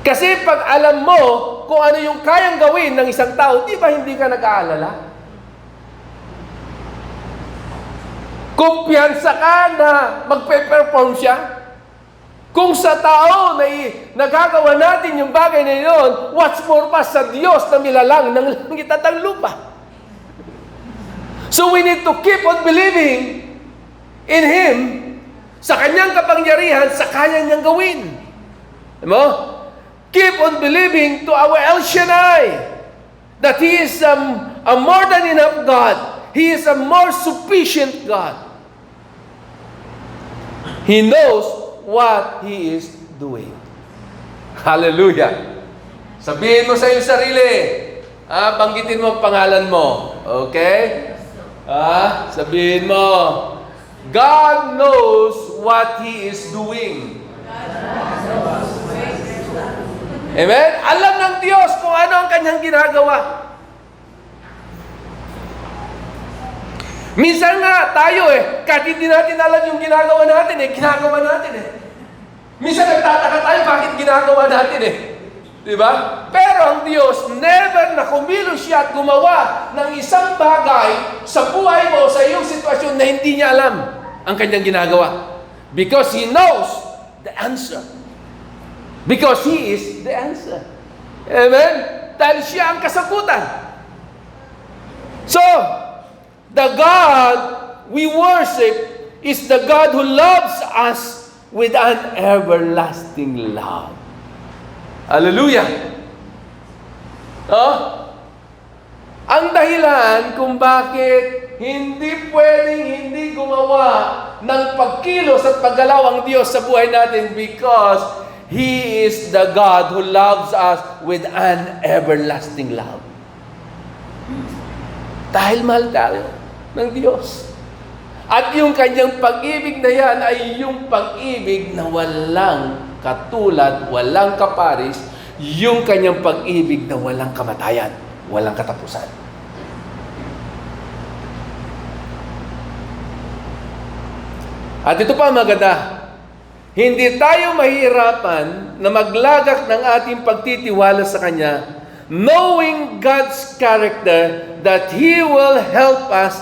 Kasi pag alam mo kung ano yung kayang gawin ng isang tao, di ba hindi ka nag-aalala? Kumpiyansa ka na magpe-perform siya. Kung sa tao na nagagawa natin yung bagay na yun, what's more pa sa Diyos na milalang ng langit at ang lupa? So we need to keep on believing in Him, sa Kanyang kapangyarihan, sa kaya niyang gawin. Diba? Keep on believing to our El Shaddai that He is a more than enough God. He is a more sufficient God. He knows what He is doing. Hallelujah. Sabihin mo sa iyong sarili, banggitin mo ang pangalan mo. Okay? Sabihin mo, God knows what He is doing. Amen? Alam ng Diyos kung ano ang Kanyang ginagawa. Minsan nga tayo kahit hindi natin alam yung ginagawa natin ginagawa natin Minsan nagtataka tayo bakit ginagawa natin Diba? Pero ang Diyos, never na kumilos siya at gumawa ng isang bagay sa buhay mo, sa iyong sitwasyon na hindi niya alam ang Kanyang ginagawa. Because He knows the answer. Because He is the answer. Amen? Dahil siya ang kasagutan. So, the God we worship is the God who loves us with an everlasting love. Hallelujah! Ang dahilan kung bakit hindi pwedeng hindi gumawa ng pagkilos at paggalaw ang Diyos sa buhay natin because He is the God who loves us with an everlasting love. Dahil mahal tayo ng Diyos. At yung Kanyang pag-ibig na yan ay yung pag-ibig na walang katulad, walang kaparis, yung Kanyang pag-ibig na walang kamatayan, walang katapusan. At ito pa maganda, hindi tayo mahihirapan na maglagak ng ating pagtitiwala sa Kanya, knowing God's character that He will help us,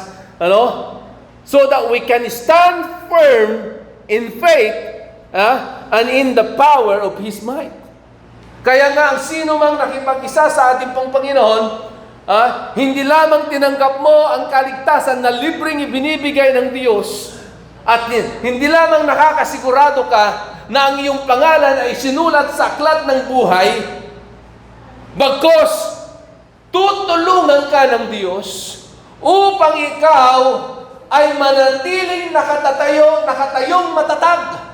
so that we can stand firm in faith and in the power of His might. Kaya nga, ang sino mang nakipag-isa sa ating pong Panginoon, hindi lamang tinanggap mo ang kaligtasan na libreng ibinibigay ng Diyos, at hindi lamang nakakasigurado ka na ang iyong pangalan ay sinulat sa aklat ng buhay, bagkus tutulungan ka ng Diyos upang ikaw ay manatiling nakatayong matatag,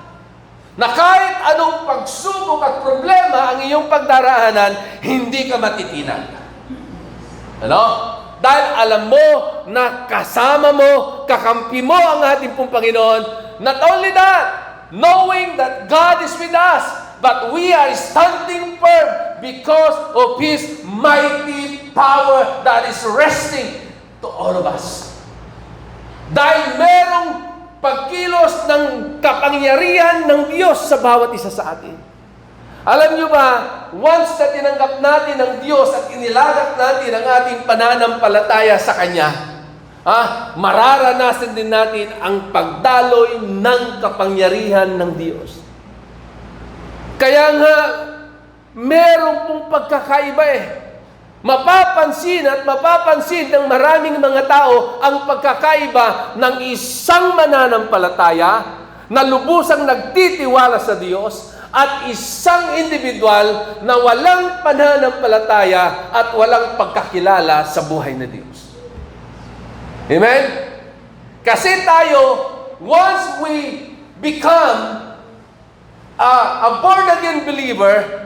na kahit anong pagsubok at problema ang iyong pagdaraanan, hindi ka matitinag. Dahil alam mo na kasama mo, kakampi mo ang ating pong Panginoon. Not only that, knowing that God is with us, but we are standing firm because of His mighty power that is resting to all of us. Dahil merong pagkilos ng kapangyarihan ng Diyos sa bawat isa sa atin. Alam nyo ba, once na tinanggap natin ang Diyos at inilagat natin ang ating pananampalataya sa Kanya, mararanasan din natin ang pagdaloy ng kapangyarihan ng Diyos. Kaya nga, meron pong pagkakaiba Mapapansin at mapapansin ng maraming mga tao ang pagkakaiba ng isang mananampalataya na lubusang nagtitiwala sa Diyos at isang individual na walang pananampalataya at walang pagkakilala sa buhay na Diyos. Amen? Kasi tayo, once we become a born-again believer,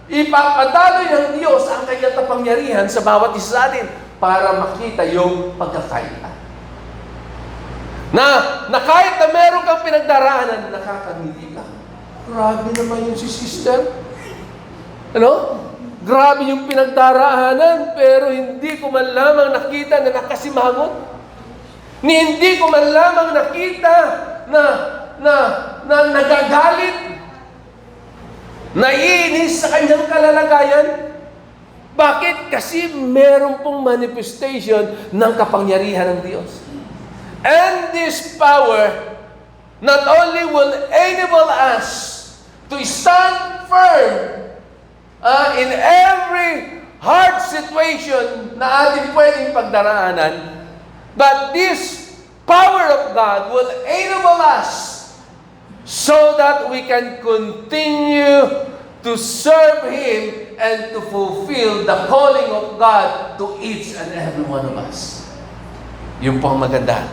ipapadaloy ng Diyos ang kanyang kapangyarihan sa bawat isa sa atin para makita yung pagkakaiba. Na kahit na meron kang pinagdaraanan, nakakangiti ka. Grabe naman yung si sister. Grabe yung pinagdaraanan, pero hindi ko man lamang nakita na nakasimangot. Hindi ko man lamang nakita na nagagalit. Naiinis sa kanyang kalalagayan. Bakit? Kasi meron pong manifestation ng kapangyarihan ng Diyos. And this power not only will enable us to stand firm in every hard situation na ating pwedeng pagdaraanan, but this power of God will enable us so that we can continue to serve Him and to fulfill the calling of God to each and every one of us. Yung pang maganda.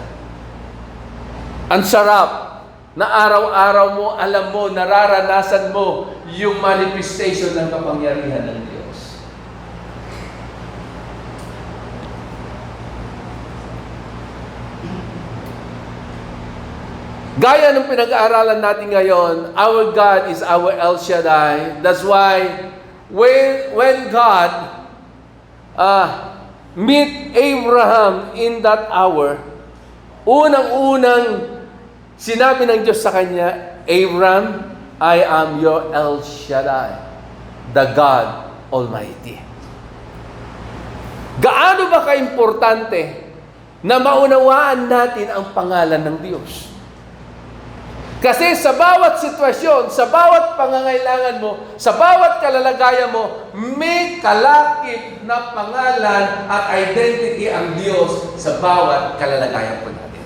Ang sarap na araw-araw mo, alam mo, nararanasan mo yung manifestation ng kapangyarihan ng Diyos. Gaya ng pinag-aaralan natin ngayon, our God is our El Shaddai. That's why when God meet Abraham in that hour, unang-unang sinabi ng Diyos sa kanya, Abraham, I am your El Shaddai, the God Almighty. Gaano ba kaimportante na maunawaan natin ang pangalan ng Diyos? Kasi sa bawat sitwasyon, sa bawat pangangailangan mo, sa bawat kalalagayan mo, may kalakip na pangalan at identity ang Diyos sa bawat kalalagayan po natin.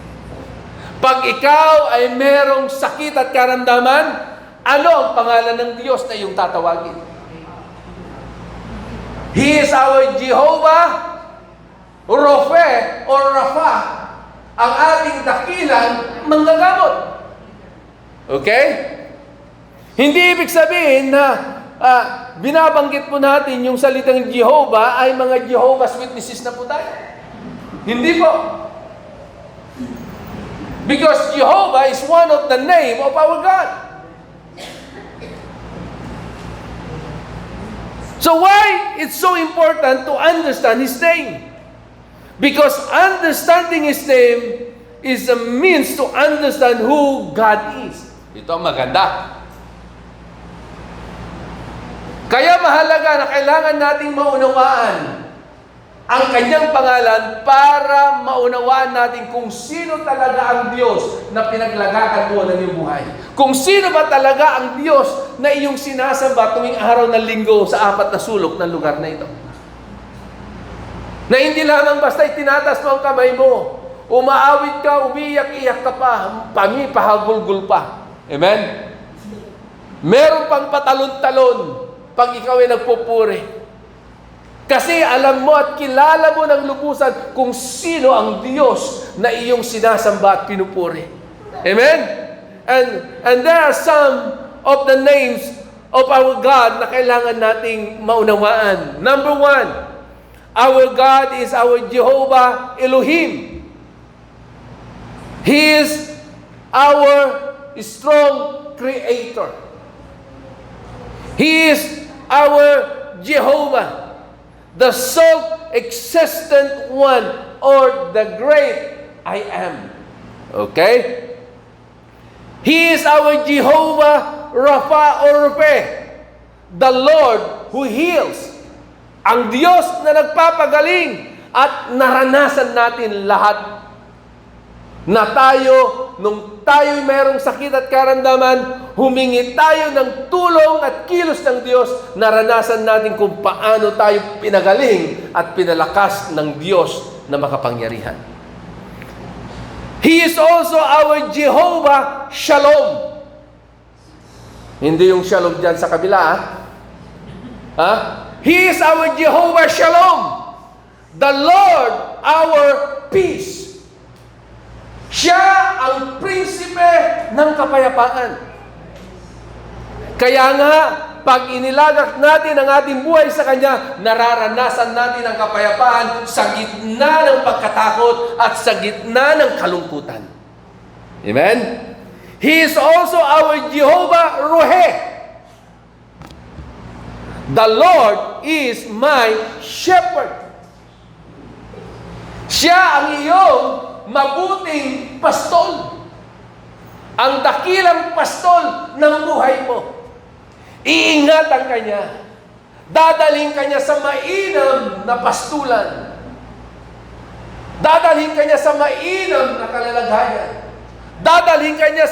Pag ikaw ay merong sakit at karamdaman, ano ang pangalan ng Diyos na iyong tatawagin? He is our Jehovah, Rophe, or Rapha, ang ating dakilang manggagamot. Okay? Hindi ibig sabihin na binabanggit po natin yung salitang Jehovah ay mga Jehovah's Witnesses na po tayo. Hindi po. Because Jehovah is one of the name of our God. So why it's so important to understand His name? Because understanding His name is a means to understand who God is. Ito ang maganda. Kaya mahalaga na kailangan nating maunawaan ang kanyang pangalan para maunawaan natin kung sino talaga ang Diyos na pinaglagakan mo ng iyong buhay. Kung sino ba talaga ang Diyos na iyong sinasamba tuwing araw ng linggo sa 4 na sulok ng lugar na ito. Na hindi lamang basta itinatas mo ang kamay mo, umaawit ka, umiyak-iyak ka pa, pahagulgul pa. Amen? Meron pang patalon-talon pag ikaw ay nagpupuri. Kasi alam mo at kilala mo ng lubusan kung sino ang Diyos na iyong sinasamba at pinupuri. Amen? And there are some of the names of our God na kailangan nating maunawaan. Number 1, Our God is our Jehovah Elohim. He is our strong creator. He is our Jehovah, the self-existent one, or the great I am. Okay? He is our Jehovah Rapha or Rupe, the Lord who heals. Ang Diyos na nagpapagaling, at naranasan natin lahat na tayo, nung tayo'y merong sakit at karamdaman, humingi tayo ng tulong at kilos ng Diyos, naranasan natin kung paano tayo pinagaling at pinalakas ng Diyos na makapangyarihan. He is also our Jehovah Shalom. Hindi yung shalom dyan sa kabila, He is our Jehovah Shalom, the Lord our peace. Siya ang prinsipe ng kapayapaan. Kaya nga, pag inilagak natin ang ating buhay sa Kanya, nararanasan natin ang kapayapaan sa gitna ng pagkatakot at sa gitna ng kalungkutan. Amen? He is also our Jehovah Rohe. The Lord is my shepherd. Siya ang iyong mabuting pastol. Ang dakilang pastol ng buhay mo. Iingatan ka niya. Dadalhin ka niya sa mainam na pastulan. Dadalhin ka niya sa mainam na kalalagayan. Dadalhin ka niya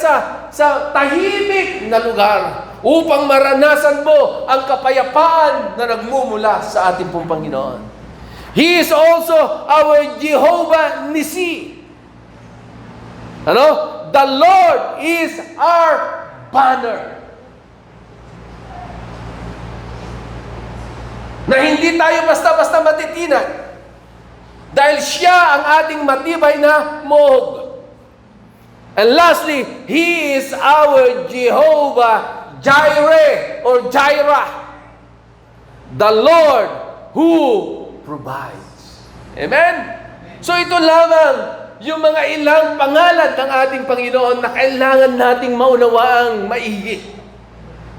sa tahimik na lugar upang maranasan mo ang kapayapaan na nagmumula sa ating pong Panginoon. He is also our Jehovah Nissi. The Lord is our banner. Na hindi tayo basta-basta matitinan dahil siya ang ating matibay na mohog. And lastly, He is our Jehovah Jireh or Jireh, the Lord who provides. Amen? So ito lamang yung mga ilang pangalan ng ating Panginoon na kailangan nating maunawaang maigi.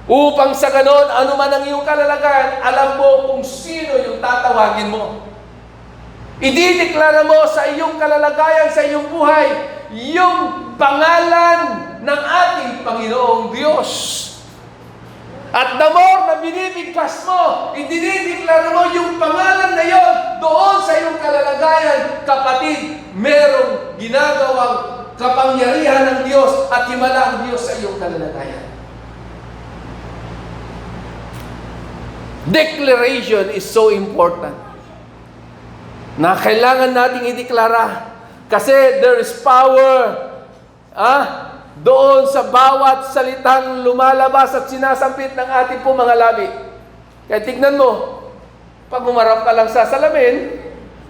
Upang sa ganon, ano man ang iyong kalalagayan, alam mo kung sino yung tatawagin mo. Idideklara mo sa iyong kalalagayan, sa iyong buhay, yung pangalan ng ating Panginoong Diyos. At the more na binibigkas mo, idinideklara mo yung pangalan na yon doon sa iyong kalalagayan, kapatid, merong ginagawang kapangyarihan ng Diyos at himala ang Diyos sa iyong kalalagayan. Declaration is so important. Na kailangan nating ideklara kasi there is power doon sa bawat salitang lumalabas at sinasampit ng ating po mga labi. Kaya tignan mo, pag umarap ka lang sa salamin,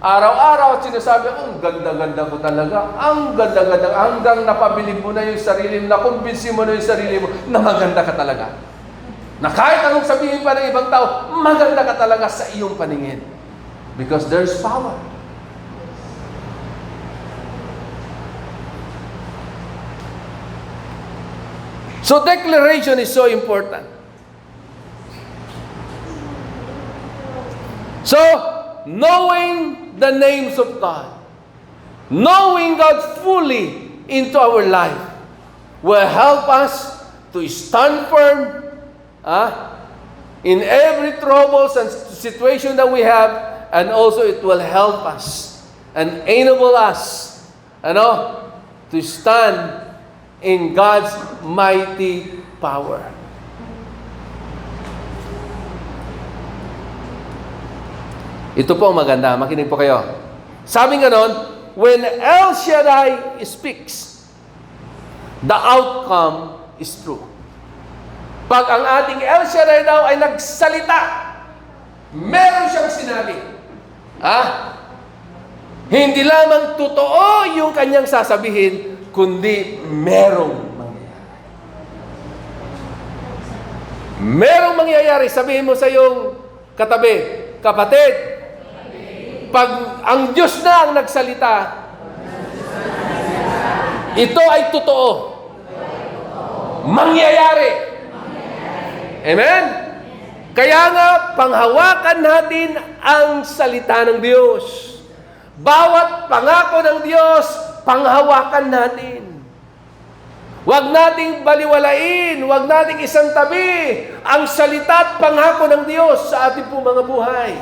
araw-araw at sinasabi, ang ganda-ganda ko talaga, ang ganda-ganda, hanggang napabilib mo na yung sarili mo, nakumbinsi mo na yung sarili mo, na maganda ka talaga. Na kahit anong sabihin pa ng ibang tao, maganda ka talaga sa iyong paningin. Because there's power. So declaration is so important. So, knowing the names of God, knowing God fully into our life, will help us to stand firm in every troubles and situation that we have, and also it will help us and enable us, to stand in God's mighty power. Ito po ang maganda. Makinig po kayo. Sabi nga nun, when El Shaddai speaks, the outcome is true. Pag ang ating El Shaddai daw ay nagsalita, meron siyang sinabi. Hindi lamang totoo yung kanyang sasabihin, kundi merong mangyayari. Merong mangyayari. Sabihin mo sa iyong katabi, kapatid, Pag ang Diyos na ang nagsalita, ito ay totoo. Mangyayari. Amen? Kaya nga, panghawakan natin ang salita ng Diyos. Bawat pangako ng Diyos, panghawakan natin. Huwag nating baliwalain, huwag nating isang tabi ang salita at pangako ng Diyos sa ating po mga buhay.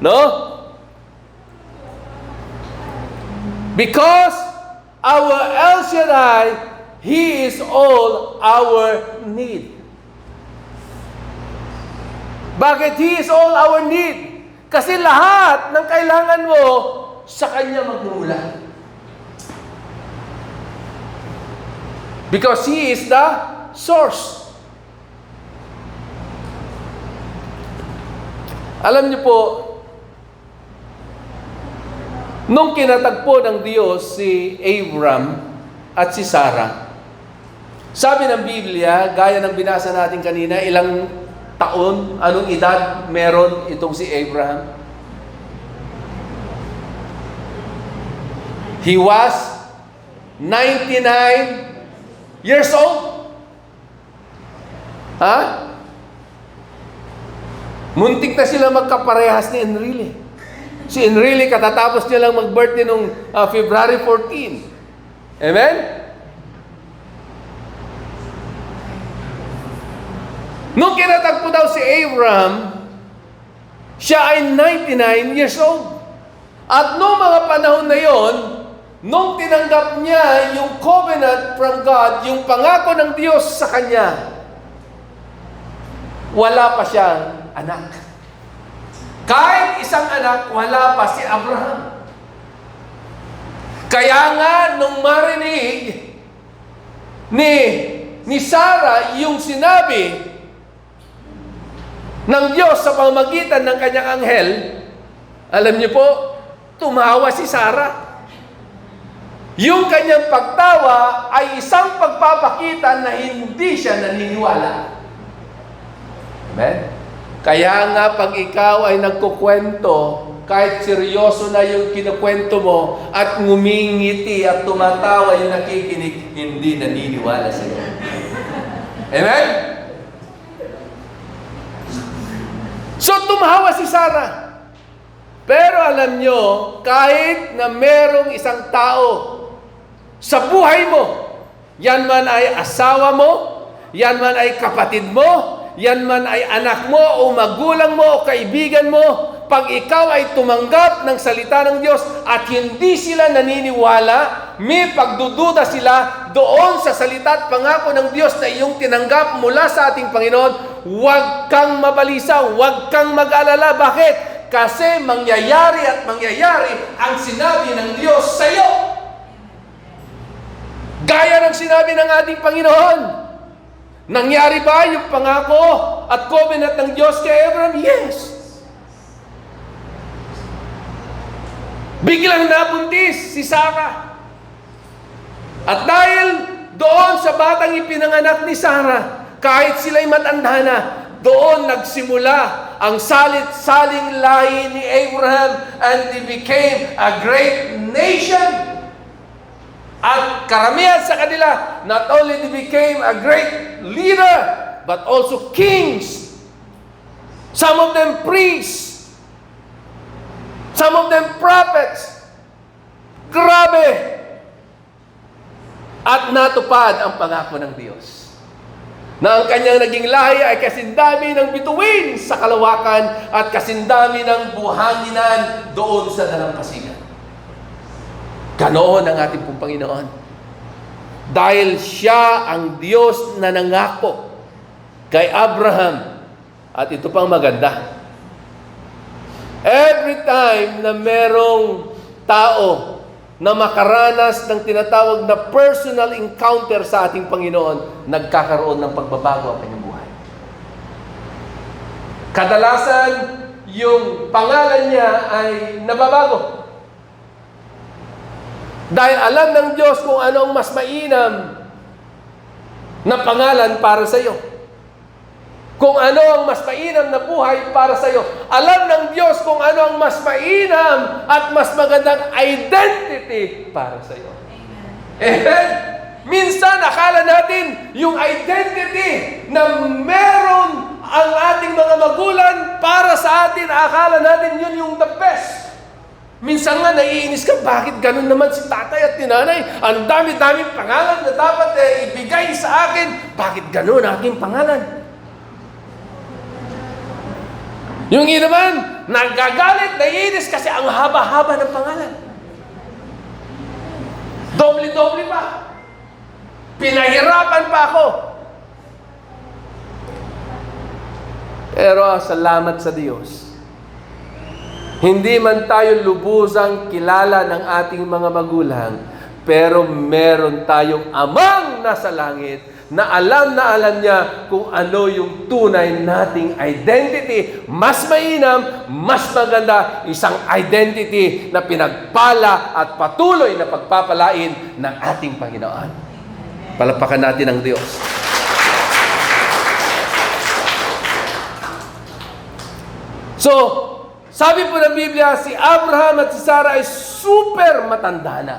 No? Because our El Shaddai, He is all our need. Bakit He is all our need? Kasi lahat ng kailangan mo sa Kanya magmumula. Because He is the source. Alam niyo po, nung kinatagpo ng Diyos si Abram at si Sarah, sabi ng Biblia, gaya ng binasa natin kanina, ilang taon, anong edad meron itong si Abraham? He was 99 years old. Ha? Muntik na sila magkaparehas ni Enrile. Si Enrile katatapos niya lang mag-birthday noong February 14. Amen? Nung kinatagpo daw si Abraham, siya ay 99 years old. At noong mga panahon na yon, nung tinanggap niya yung covenant from God, yung pangako ng Diyos sa kanya, wala pa siyang anak. Kahit isang anak, wala pa si Abraham. Kaya nga, nung marinig ni Sarah yung sinabi ng Diyos sa pamamagitan ng kanyang anghel, alam niyo po, tumawa si Sarah. Yung kanyang pagtawa ay isang pagpapakita na hindi siya naniniwala. Amen? Kaya nga pag ikaw ay nagkukwento, kahit seryoso na yung kinukwento mo at ngumingiti at tumatawa yung nakikinig, hindi naniniwala sa'yo. Amen? So tumawa si Sarah. Pero alam nyo, kahit na merong isang tao sa buhay mo, yan man ay asawa mo, yan man ay kapatid mo, yan man ay anak mo o magulang mo o kaibigan mo, pag ikaw ay tumanggap ng salita ng Diyos at hindi sila naniniwala, may pagdududa sila doon sa salita at pangako ng Diyos na iyong tinanggap mula sa ating Panginoon, huwag kang mabalisa, huwag kang mag-alala. Bakit? Kasi mangyayari at mangyayari ang sinabi ng Diyos sa iyo. Gaya ng sinabi ng ating Panginoon. Nangyari ba yung pangako at covenant ng Diyos kay Abraham? Yes. Biglang nabuntis si Sarah. At dahil doon sa batang ipinanganak ni Sarah, kahit sila'y matanda na, doon nagsimula ang salit-saling lahi ni Abraham and they became a great nation. At karamihan sa kanila, not only they became a great leader, but also kings. Some of them priests. Some of them prophets. Grabe! At natupad ang pangako ng Diyos na ang kanyang naging lahi ay kasindami ng bituin sa kalawakan at kasindami ng buhanginan doon sa dalampasigan. Ganoon ang ating pong Panginoon. Dahil siya ang Diyos na nangako kay Abraham. At ito pang maganda. Every time na merong tao na makaranas ng tinatawag na personal encounter sa ating Panginoon, nagkakaroon ng pagbabago ang kanyang buhay. Kadalasan, yung pangalan niya ay nababago. Dahil alam ng Diyos kung ano ang mas mainam na pangalan para sa iyo. kung ano ang mas mainam na buhay para sa iyo. Alam ng Diyos kung ano ang mas mainam at mas magandang identity para sa iyo. Amen. Minsan, akala natin yung identity na meron ang ating mga magulang para sa atin, akala natin yun yung the best. Minsan nga, naiinis ka, bakit ganun naman si tatay at tinanay? Ang dami-daming pangalan na dapat ibigay sa akin. Bakit ganun aking pangalan? Yung iba naman, nagagalit, naiinis kasi ang haba-haba ng pangalan. Doble-doble pa. Pinahirapan pa ako. Pero salamat sa Diyos. Hindi man tayo lubusang kilala ng ating mga magulang, pero meron tayong amang nasa langit na alam niya kung ano yung tunay nating identity. Mas mainam, mas maganda, isang identity na pinagpala at patuloy na pagpapalain ng ating Panginoon. Palapakan natin ang Diyos. So, sabi po ng Biblia, si Abraham at si Sarah ay super matanda na.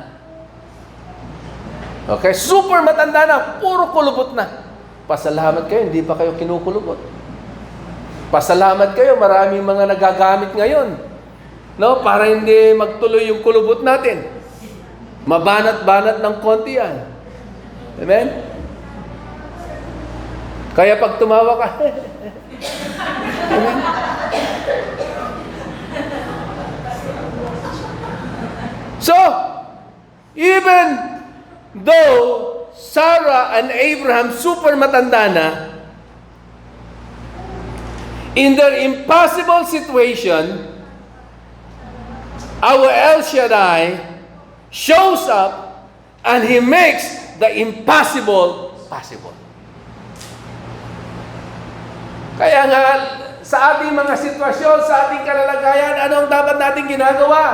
Okay? Super matanda na. Puro kulubot na. Pasalamat kayo, hindi pa kayo kinukulubot. Pasalamat kayo, maraming mga nagagamit ngayon. No? Para hindi magtuloy yung kulubot natin. Mabanat-banat ng konti yan. Amen? Kaya pag tumawa ka, amen? So, even though Sarah and Abraham super matanda na, in their impossible situation, our El Shaddai shows up and He makes the impossible possible. Kaya nga, sa ating mga sitwasyon, sa ating kalalagayan, anong dapat natin ginagawa?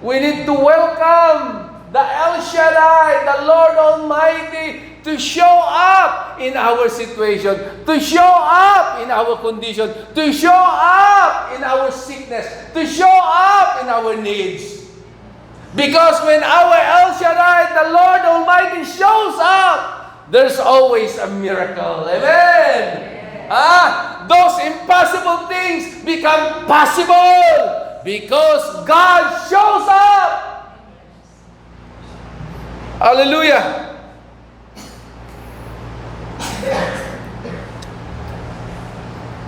We need to welcome the El Shaddai, the Lord Almighty, to show up in our situation, to show up in our condition, to show up in our sickness, to show up in our needs. Because when our El Shaddai, the Lord Almighty, shows up, there's always a miracle. Amen! Those impossible things become possible because God shows up. Hallelujah!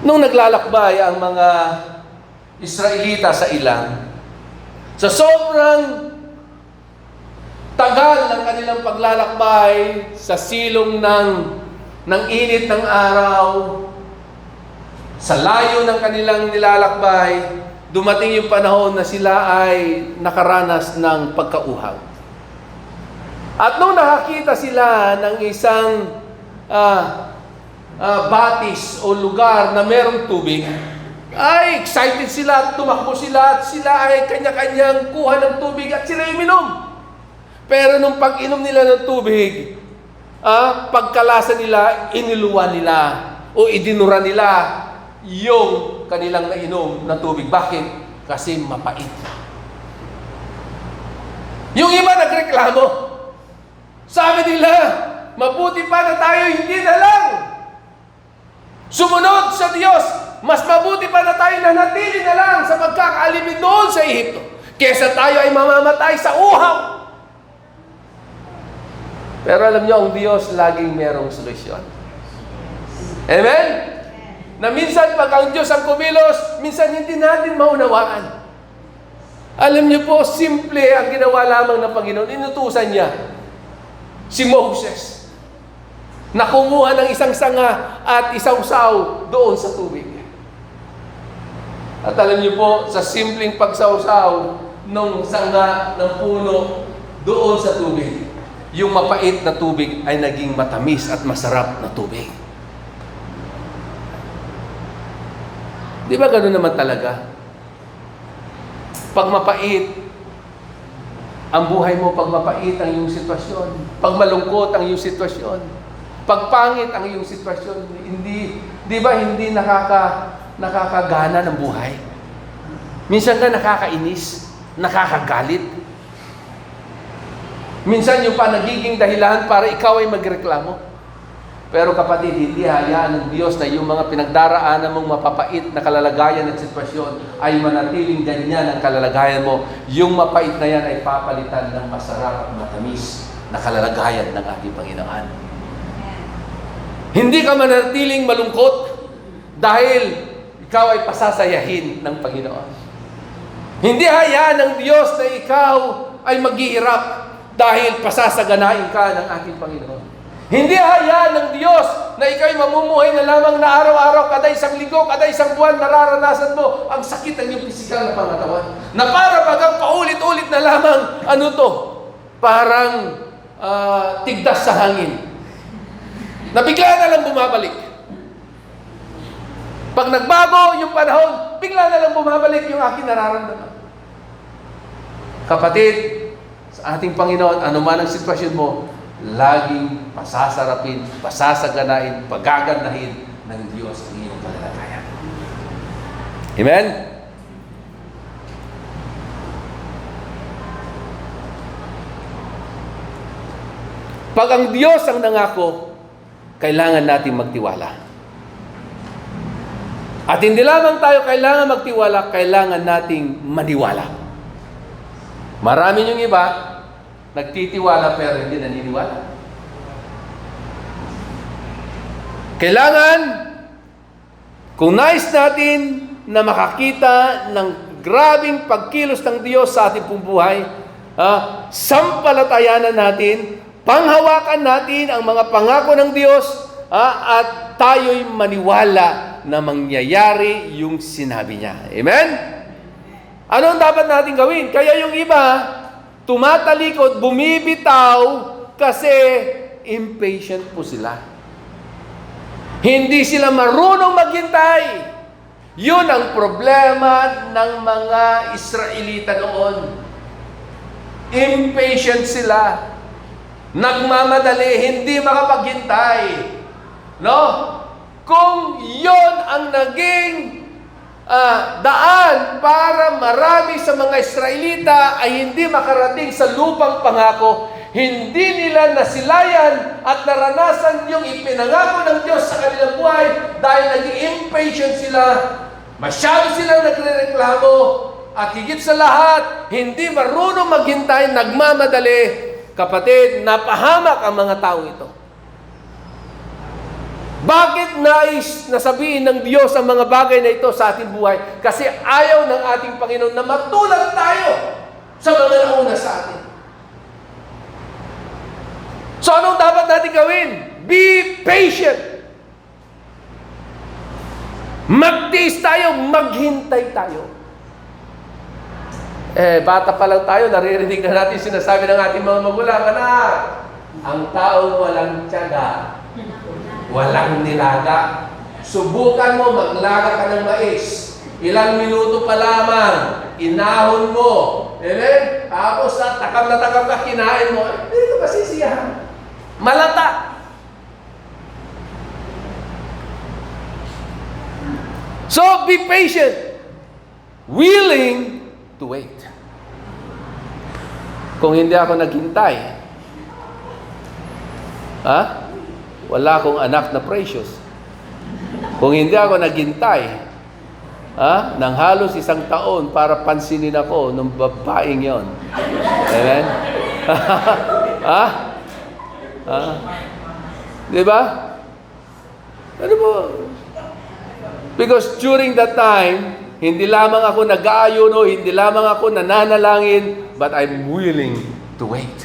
Nung naglalakbay ang mga Israelita sa ilang, sa sobrang tagal ng kanilang paglalakbay, sa silong ng init ng araw, sa layo ng kanilang nilalakbay, dumating yung panahon na sila ay nakaranas ng pagkauhaw. At nung nakakita sila ng isang batis o lugar na merong tubig, ay excited sila, tumakbo sila, at sila ay kanya-kanyang kuha ng tubig at sila iminom. Pero nung pag-inom nila ng tubig, pagkalasa nila, iniluwa nila o idinura nila yung kanilang nainom na tubig. Bakit? Kasi mapait. Yung iba nagreklamo. Sabi nila, mabuti pa na tayo hindi na lang sumunod sa Diyos. Mas mabuti pa na tayo nanatili na lang sa pagkakaalipin doon sa Ehipto kesa tayo ay mamamatay sa uhaw. Pero alam niyo, ang Diyos laging merong solusyon. Amen? Na minsan pag ang Diyos ang kumilos, minsan hindi natin maunawaan. Alam niyo po, simple ang ginawa lamang ng Panginoon. Inutusan niya si Moses na kumuha ng isang sanga at isawsaw doon sa tubig. At alam niyo po, sa simpleng pagsawsaw ng sanga ng puno doon sa tubig, yung mapait na tubig ay naging matamis at masarap na tubig. Di ba gano'n naman talaga? Pag mapait ang buhay mo, pag mapait ang iyong sitwasyon, pag malungkot ang iyong sitwasyon, Pag pangit ang iyong sitwasyon, di ba hindi nakakagana ng buhay? Minsan ka nakakainis, nakakagalit. Minsan yung pa nagiging dahilan para ikaw ay magreklamo. Pero kapatid, hindi hayaan ng Diyos na yung mga pinagdaraanan mong mapapait na kalalagayan at sitwasyon ay manatiling ganyan ang kalalagayan mo. Yung mapait na yan ay papalitan ng masarap at matamis na kalalagayan ng ating Panginoon. Hindi ka manatiling malungkot dahil ikaw ay pasasayahin ng Panginoon. Hindi hayaan ng Diyos na ikaw ay maghihirap dahil pasasaganain ka ng ating Panginoon. Hindi hayaan ng Diyos na ikaw'y mamumuhay na lamang na araw-araw, kada isang linggo, kada isang buwan, nararanasan mo ang sakit ng iyong pisikal na pangatawan. Na para bagang paulit-ulit na lamang, parang tigdas sa hangin. Na bigla na lang bumabalik. Pag nagbago yung panahon, bigla na lang bumabalik yung aking nararamdaman. Kapatid, sa ating Panginoon, ano man ang sitwasyon mo, laging pasasarapin, pasasaganain, pagagandahin ng Diyos ang iyong kalalagayan. Amen? Pag ang Diyos ang nangako, kailangan natin magtiwala. At hindi lamang tayo kailangan magtiwala, kailangan nating maniwala. Marami yung iba, nagtitiwala pero hindi naniniwala. Kailangan, kung nais natin na makakita ng grabing pagkilos ng Diyos sa ating pong buhay, sampalatayanan natin, panghawakan natin ang mga pangako ng Diyos, at tayo'y maniwala na mangyayari yung sinabi niya. Amen? Ano ang dapat natin gawin? Kaya yung iba, tumatalikod, bumibitaw kasi impatient po sila. Hindi sila marunong maghintay. Yun ang problema ng mga Israelita noon. Impatient sila. Nagmamadali, hindi makapaghintay. No? Kung yon ang naging daan para marami sa mga Israelita ay hindi makarating sa lupang pangako, hindi nila nasilayan at naranasan yung ipinangako ng Diyos sa kanilang buhay dahil naging impatient sila, masyado silang nagrereklamo, at higit sa lahat, hindi marunong maghintay, nagmamadali. Kapatid, napahamak ang mga tao ito. Bakit nais na sabihin ng Diyos ang mga bagay na ito sa ating buhay? Kasi ayaw ng ating Panginoon na matulad tayo sa mga nauna sa atin. So anong dapat natin gawin? Be patient. Magtiis tayo, maghintay tayo. Bata pa lang tayo, naririnig na natin sinasabi ng ating mga magulang, anak, ang taong walang tiyaga, walang nilaga. Subukan mo, maglaga ka ng mais. Ilang minuto pa lamang, inahon mo. Amen? Tapos takam na takam ka, kinain mo. Hindi ka masisiyahan. Malata. So, be patient. Willing to wait. Kung hindi ako naghintay, wala akong anak na precious. Kung hindi ako naghintay ng halos 1 taon para pansinin ako ng babaeng yon. Amen? Diba? Ano mo? Because during that time, hindi lamang ako nag-aayuno, hindi lamang ako nananalangin, but I'm willing to wait.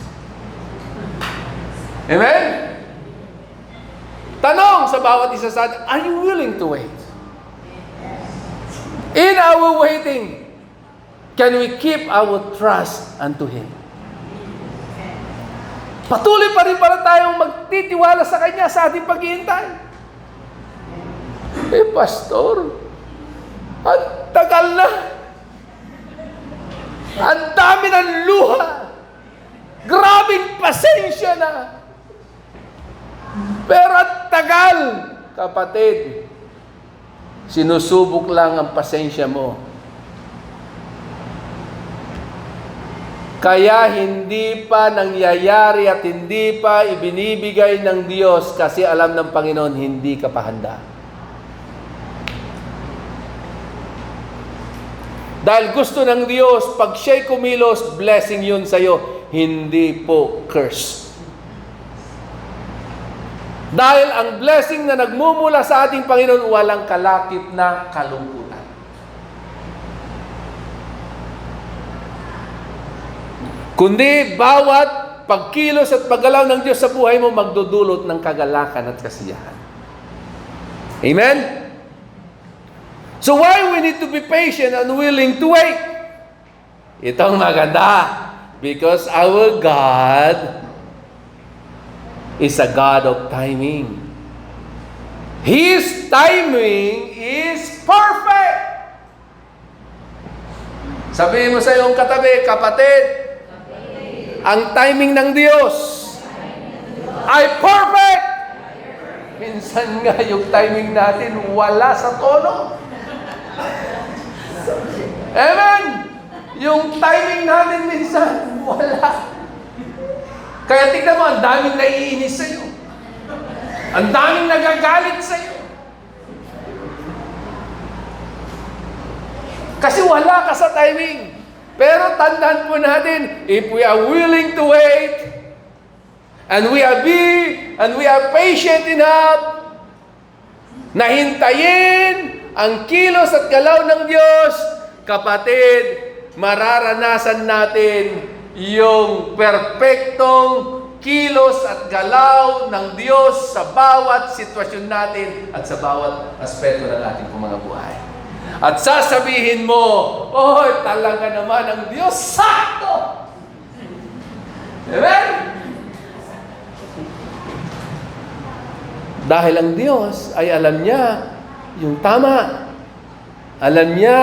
Amen? Tanong sa bawat isa sa atin, are you willing to wait? In our waiting, can we keep our trust unto Him? Patuloy pa rin para tayong magtitiwala sa Kanya sa ating paghihintay. Pastor, ang tagal na. Ang dami ng luha. Grabing pasensya na. Pero at tagal, kapatid, sinusubok lang ang pasensya mo. Kaya hindi pa nangyayari at hindi pa ibinibigay ng Diyos kasi alam ng Panginoon hindi ka pa handa. Dahil gusto ng Diyos, pag siya'y kumilos, blessing yun sa'yo, hindi po curse. Dahil ang blessing na nagmumula sa ating Panginoon, walang kalakip na kalungkutan. Kundi bawat pagkilos at paggalaw ng Diyos sa buhay mo, magdudulot ng kagalakan at kasiyahan. Amen? So why we need to be patient and willing to wait? Itong maganda. Because our God is a God of timing. His timing is perfect. Sabihin mo sa iyong katabi, kapatid, ang timing ng Diyos ay perfect. Minsan nga yung timing natin wala sa tono. Amen! Yung timing natin minsan wala. Kaya tignan mo, ang daming naiinis sa'yo. Ang daming nagagalit sa'yo. Kasi wala ka sa timing. Pero tandaan po natin, if we are willing to wait, and we are patient enough, na hintayin ang kilos at galaw ng Diyos, kapatid, mararanasan natin yung perpektong kilos at galaw ng Diyos sa bawat sitwasyon natin at sa bawat aspeto ng ating mga buhay. At sasabihin mo, oh, talaga naman ang Diyos sakto! Amen? Dahil ang Diyos ay alam niya yung tama. Alam niya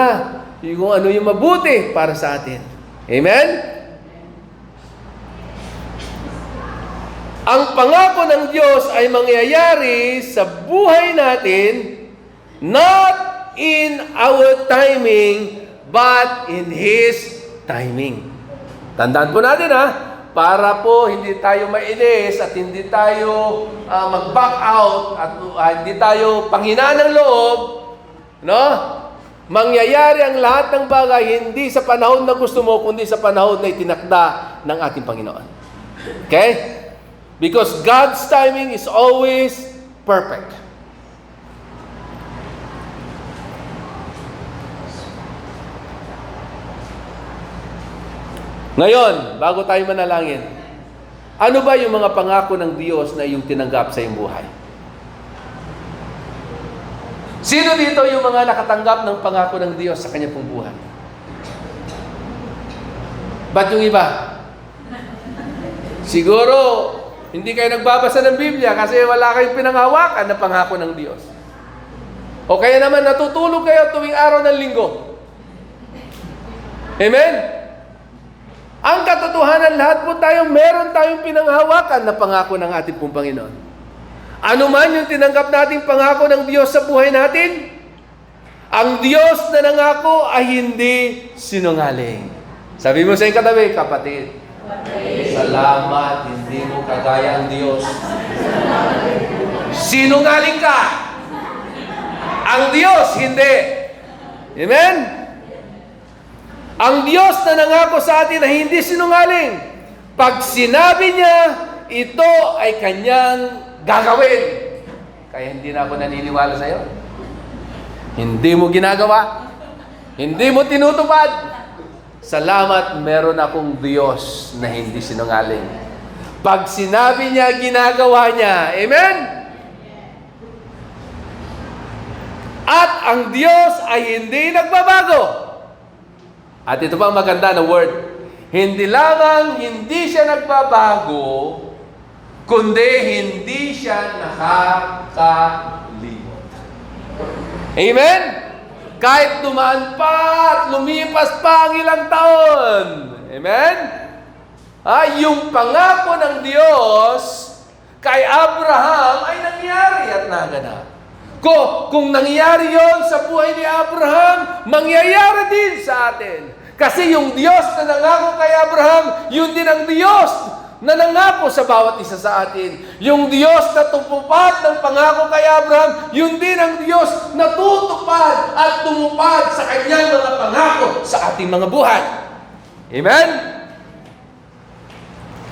yung ano yung mabuti para sa atin. Amen? Ang pangako ng Diyos ay mangyayari sa buhay natin, not in our timing, but in His timing. Tandaan po natin para po hindi tayo mainis at hindi tayo mag-back out at hindi tayo panghinaan ng loob, no? Mangyayari ang lahat ng bagay hindi sa panahon na gusto mo, kundi sa panahon na itinakda ng ating Panginoon. Okay? Because God's timing is always perfect. Ngayon, bago tayo manalangin, ano ba yung mga pangako ng Diyos na iyong tinanggap sa iyong buhay? Sino dito yung mga nakatanggap ng pangako ng Diyos sa kanya pong buhay? Ba't yung iba? Siguro, hindi kayo nagbabasa ng Biblia kasi wala kayong pinanghawakan na pangako ng Diyos. O kaya naman natutulog kayo tuwing araw ng linggo. Amen? Ang katotohanan, lahat po tayo, meron tayong pinanghawakan na pangako ng ating pong Panginoon. Ano man yung tinanggap nating pangako ng Diyos sa buhay natin, ang Diyos na nangako ay hindi sinungaling. Sabi mo sa iyong katabi, kapatid, salamat, hindi mo kagaya ang Diyos. Sinungaling ka. Ang Diyos, hindi. Amen? Ang Diyos na nangako sa atin na hindi sinungaling. Pag sinabi niya, ito ay kanyang gagawin. Kaya hindi na ako naniniwala sa iyo. Hindi mo ginagawa. Hindi mo tinutupad. Salamat, meron akong Diyos na hindi sinungaling. Pag sinabi niya, ginagawa niya. Amen? At ang Diyos ay hindi nagbabago. At ito pa ang maganda na word. Hindi lamang hindi siya nagbabago, kundi hindi siya nakakalimot. Amen? Kahit dumaan pa at lumipas pa ang ilang taon. Amen? Yung pangako ng Diyos kay Abraham ay nangyari at naganap. Kung nangyari yon sa buhay ni Abraham, mangyayari din sa atin. Kasi yung Diyos na nangako kay Abraham, yun din ang Diyos na nangako sa bawat isa sa atin. Yung Diyos na tumupad ng pangako kay Abraham, yun din ang Diyos na tutupad at tumupad sa kanyang mga pangako sa ating mga buhay. Amen?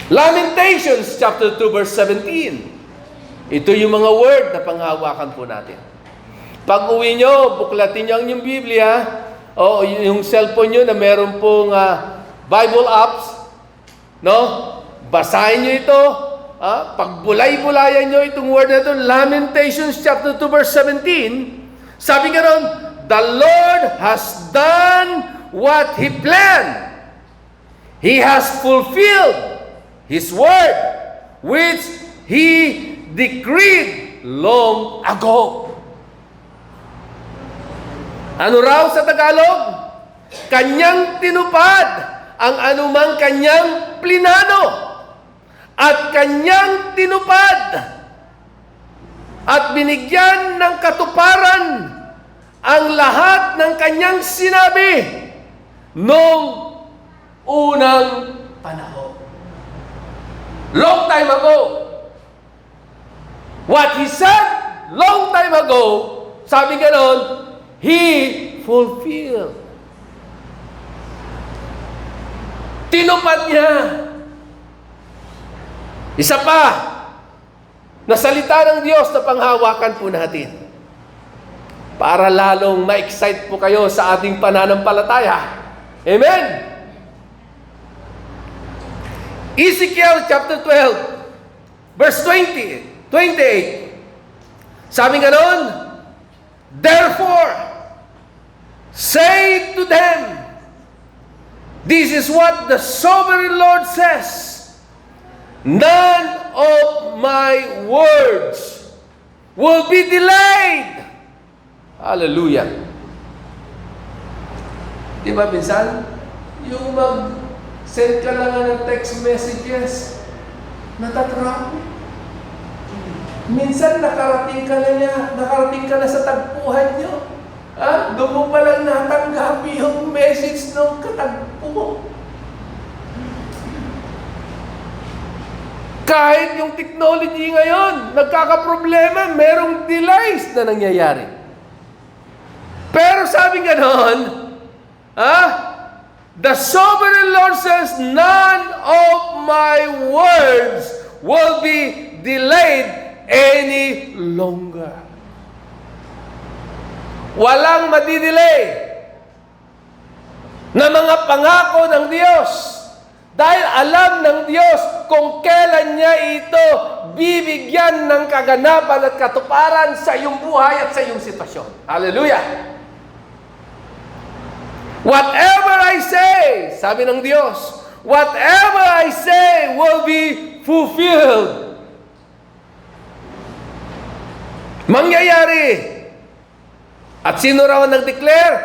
Lamentations chapter 2 verse 17. Ito yung mga word na panghawakan po natin. Pag uwi nyo, buklatin nyo ang inyong Biblia, o yung cellphone nyo na meron pong Bible apps, no? Basahin nyo ito, pagbulay-bulayan nyo itong word na ito, Lamentations chapter 2 verse 17, sabi nga ron, the Lord has done what He planned. He has fulfilled His word, which He decreed long ago. Ano raw sa Tagalog? Kanyang tinupad ang anumang kanyang plinano. At kanyang tinupad at binigyan ng katuparan ang lahat ng kanyang sinabi noong unang panahon. Long time ago. What He said long time ago, sabi ganon, He fulfilled. Tinupad niya. Isa pa, na salita ng Diyos na panghawakan po natin. Para lalong ma-excite po kayo sa ating pananampalataya. Amen? Ezekiel chapter 12, verse 28. Sabi nga noon, therefore, say to them, this is what the sovereign Lord says, none of my words will be delayed. Hallelujah. Di ba minsan, yung mag-send ka lang ng text messages, natatrapo. Minsan nakarating ka na sa tagpuhan nyo. Doon mo palang natanggap yung message ng katagpo mo. Kahit yung technology ngayon, nagkakaproblema, merong delays na nangyayari. Pero sabi nga noon, the sovereign Lord says, none of my words will be delayed any longer. Walang madidelay na mga pangako ng Diyos. Dahil alam ng Diyos kung kailan niya ito bibigyan ng kaganapan at katuparan sa iyong buhay at sa iyong sitwasyon. Hallelujah! Whatever I say, sabi ng Diyos, whatever I say will be fulfilled. Mangyayari. At sino raw ang nag-declare?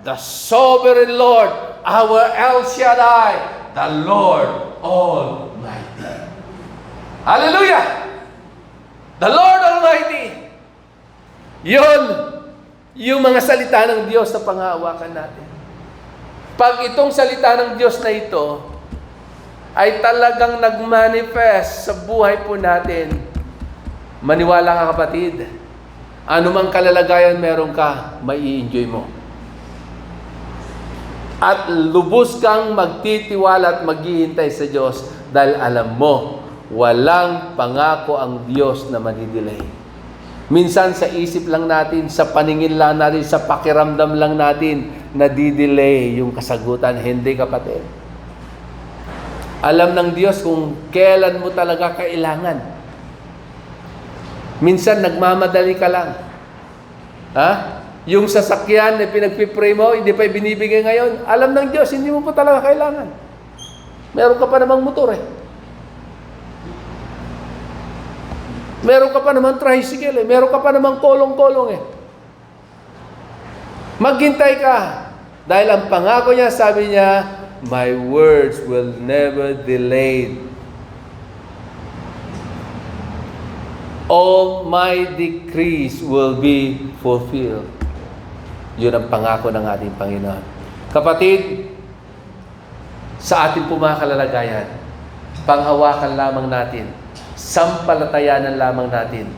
The sovereign Lord, our El Shaddai, the Lord Almighty. Hallelujah! The Lord Almighty. Yun, yung mga salita ng Diyos na panghawakan natin. Pag itong salita ng Diyos na ito ay talagang nag-manifest sa buhay po natin, maniwala ka kapatid, anumang kalalagayan meron ka, mai-enjoy mo. At lubos kang magtitiwala at maghihintay sa Diyos dahil alam mo, walang pangako ang Diyos na madidelay. Minsan sa isip lang natin, sa paningin lang natin, sa pakiramdam lang natin, nadidelay yung kasagutan. Hindi kapatid. Alam ng Diyos kung kailan mo talaga kailangan. Minsan nagmamadali ka lang. Yung sasakyan na pinagpipray mo, hindi pa binibigay ngayon. Alam ng Diyos, hindi mo pa talaga kailangan. Meron ka pa namang motor eh. Meron ka pa namang tricycle eh. Meron ka pa namang kolong-kolong eh. Maghintay ka. Dahil ang pangako niya, sabi niya, my words will never delay. all my decrees will be fulfilled. Yun ang pangako ng ating Panginoon. Kapatid, sa ating po mga kalalagayan, panghawakan lamang natin, sampalatayanan lamang natin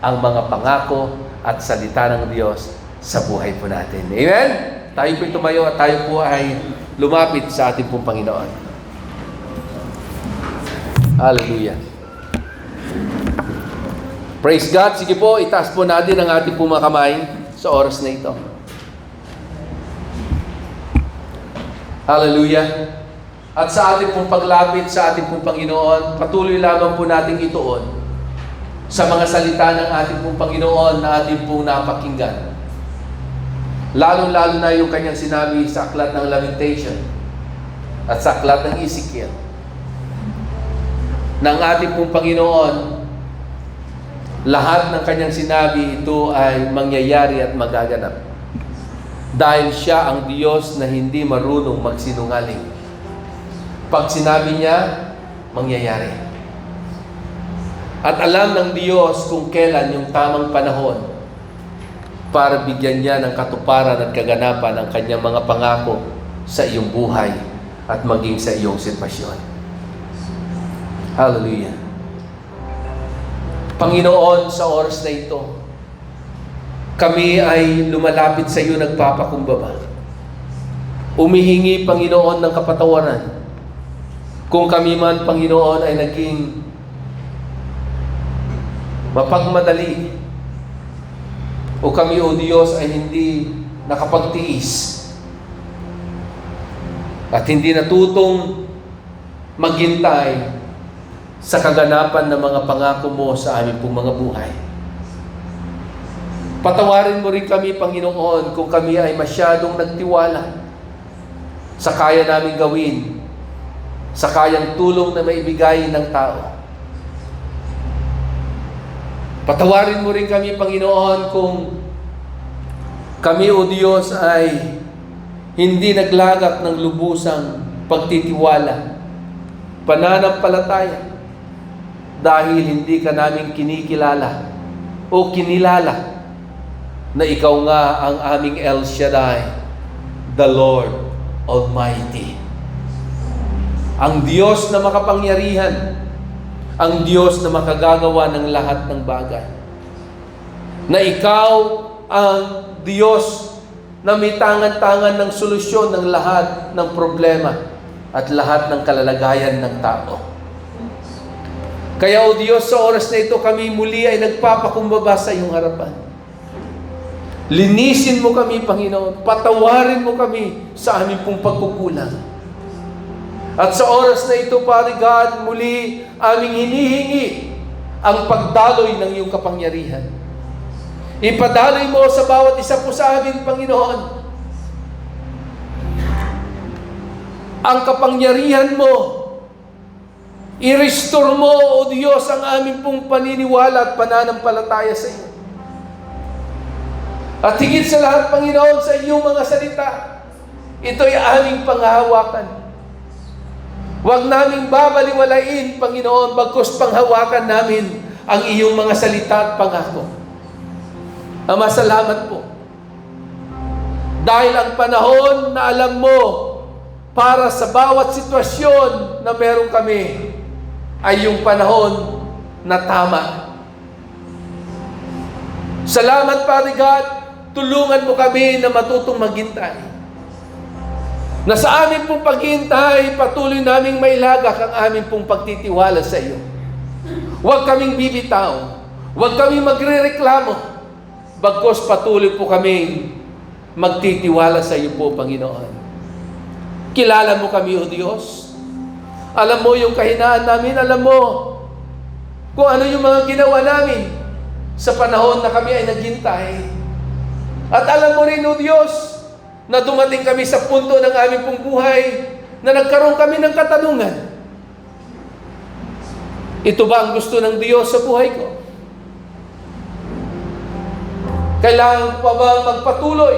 ang mga pangako at salita ng Diyos sa buhay po natin. Amen? Tayo po'y tumayo at tayo po ay lumapit sa ating pong Panginoon. Hallelujah. Praise God. Sige po, itaas po natin ang ating pong mga kamay sa oras na ito. Hallelujah. At sa ating pong paglapit sa ating pong Panginoon, patuloy lamang po nating ituon sa mga salita ng ating pong Panginoon na ating pong napakinggan. Lalo-lalo na yung kanyang sinabi sa aklat ng Lamentation at sa aklat ng Ezekiel. Ng ating pong Panginoon, lahat ng kanyang sinabi, ito ay mangyayari at magaganap. Dahil siya ang Diyos na hindi marunong magsinungaling. Pag sinabi niya, mangyayari. At alam ng Diyos kung kailan yung tamang panahon para bigyan niya ng katuparan at kaganapan ang kanyang mga pangako sa iyong buhay at maging sa iyong sitwasyon. Hallelujah. Panginoon, sa oras na ito, kami ay lumalapit sa iyo nagpapakumbaba. Umihingi, Panginoon, ng kapatawaran. Kung kami man, Panginoon, ay naging mapagmadali o kami, O Diyos, ay hindi nakapagtiis at hindi natutong maghintay sa kaganapan ng mga pangako mo sa aming pong mga buhay. Patawarin mo rin kami, Panginoon, kung kami ay masyadong nagtiwala sa kaya namin gawin, sa kayang tulong na maibigay ng tao. Patawarin mo rin kami, Panginoon, kung kami, O Diyos, ay hindi naglagak ng lubusang pagtitiwala, pananampalataya, dahil hindi ka namin kinikilala o kinilala na ikaw nga ang aming El Shaddai, the Lord Almighty. Ang Diyos na makapangyarihan, ang Diyos na makagagawa ng lahat ng bagay. Na ikaw ang Diyos na may tangan-tangan ng solusyon ng lahat ng problema at lahat ng kalalagayan ng tao. Kaya, O Diyos, sa oras na ito kami muli ay nagpapakumbaba sa iyong harapan. Linisin mo kami, Panginoon. Patawarin mo kami sa aming pong pagkukulang. At sa oras na ito, Father God, muli aming hinihingi ang pagdaloy ng iyong kapangyarihan. Ipadaloy mo sa bawat isa po sa amin, Panginoon, ang kapangyarihan mo. I-restore mo, O Diyos, ang aming pong paniniwala at pananampalataya sa iyo. At higit sa lahat, Panginoon, sa iyong mga salita, ito'y aming panghahawakan. Huwag naming babaliwalain, Panginoon, bagkus panghawakan namin ang iyong mga salita at pangako. Ama, salamat po. Dahil ang panahon na alam mo para sa bawat sitwasyon na meron kami ay yung panahon na tama. Salamat, Father God. Tulungan mo kami na matutong maghintay. Na sa amin pong paghihintay, patuloy naming mailagak ang amin pong pagtitiwala sa iyo. Huwag kaming bibitaw. Huwag kaming magrereklamo. Bagkus patuloy po kaming magtitiwala sa iyo po, Panginoon. Kilala mo kami, O Diyos. Alam mo yung kahinaan namin. Alam mo kung ano yung mga ginawa namin sa panahon na kami ay naghintay. At alam mo rin, O Diyos, na dumating kami sa punto ng aming pong buhay na nagkaroon kami ng katanungan. Ito ba ang gusto ng Diyos sa buhay ko? Kailangan pa ba magpatuloy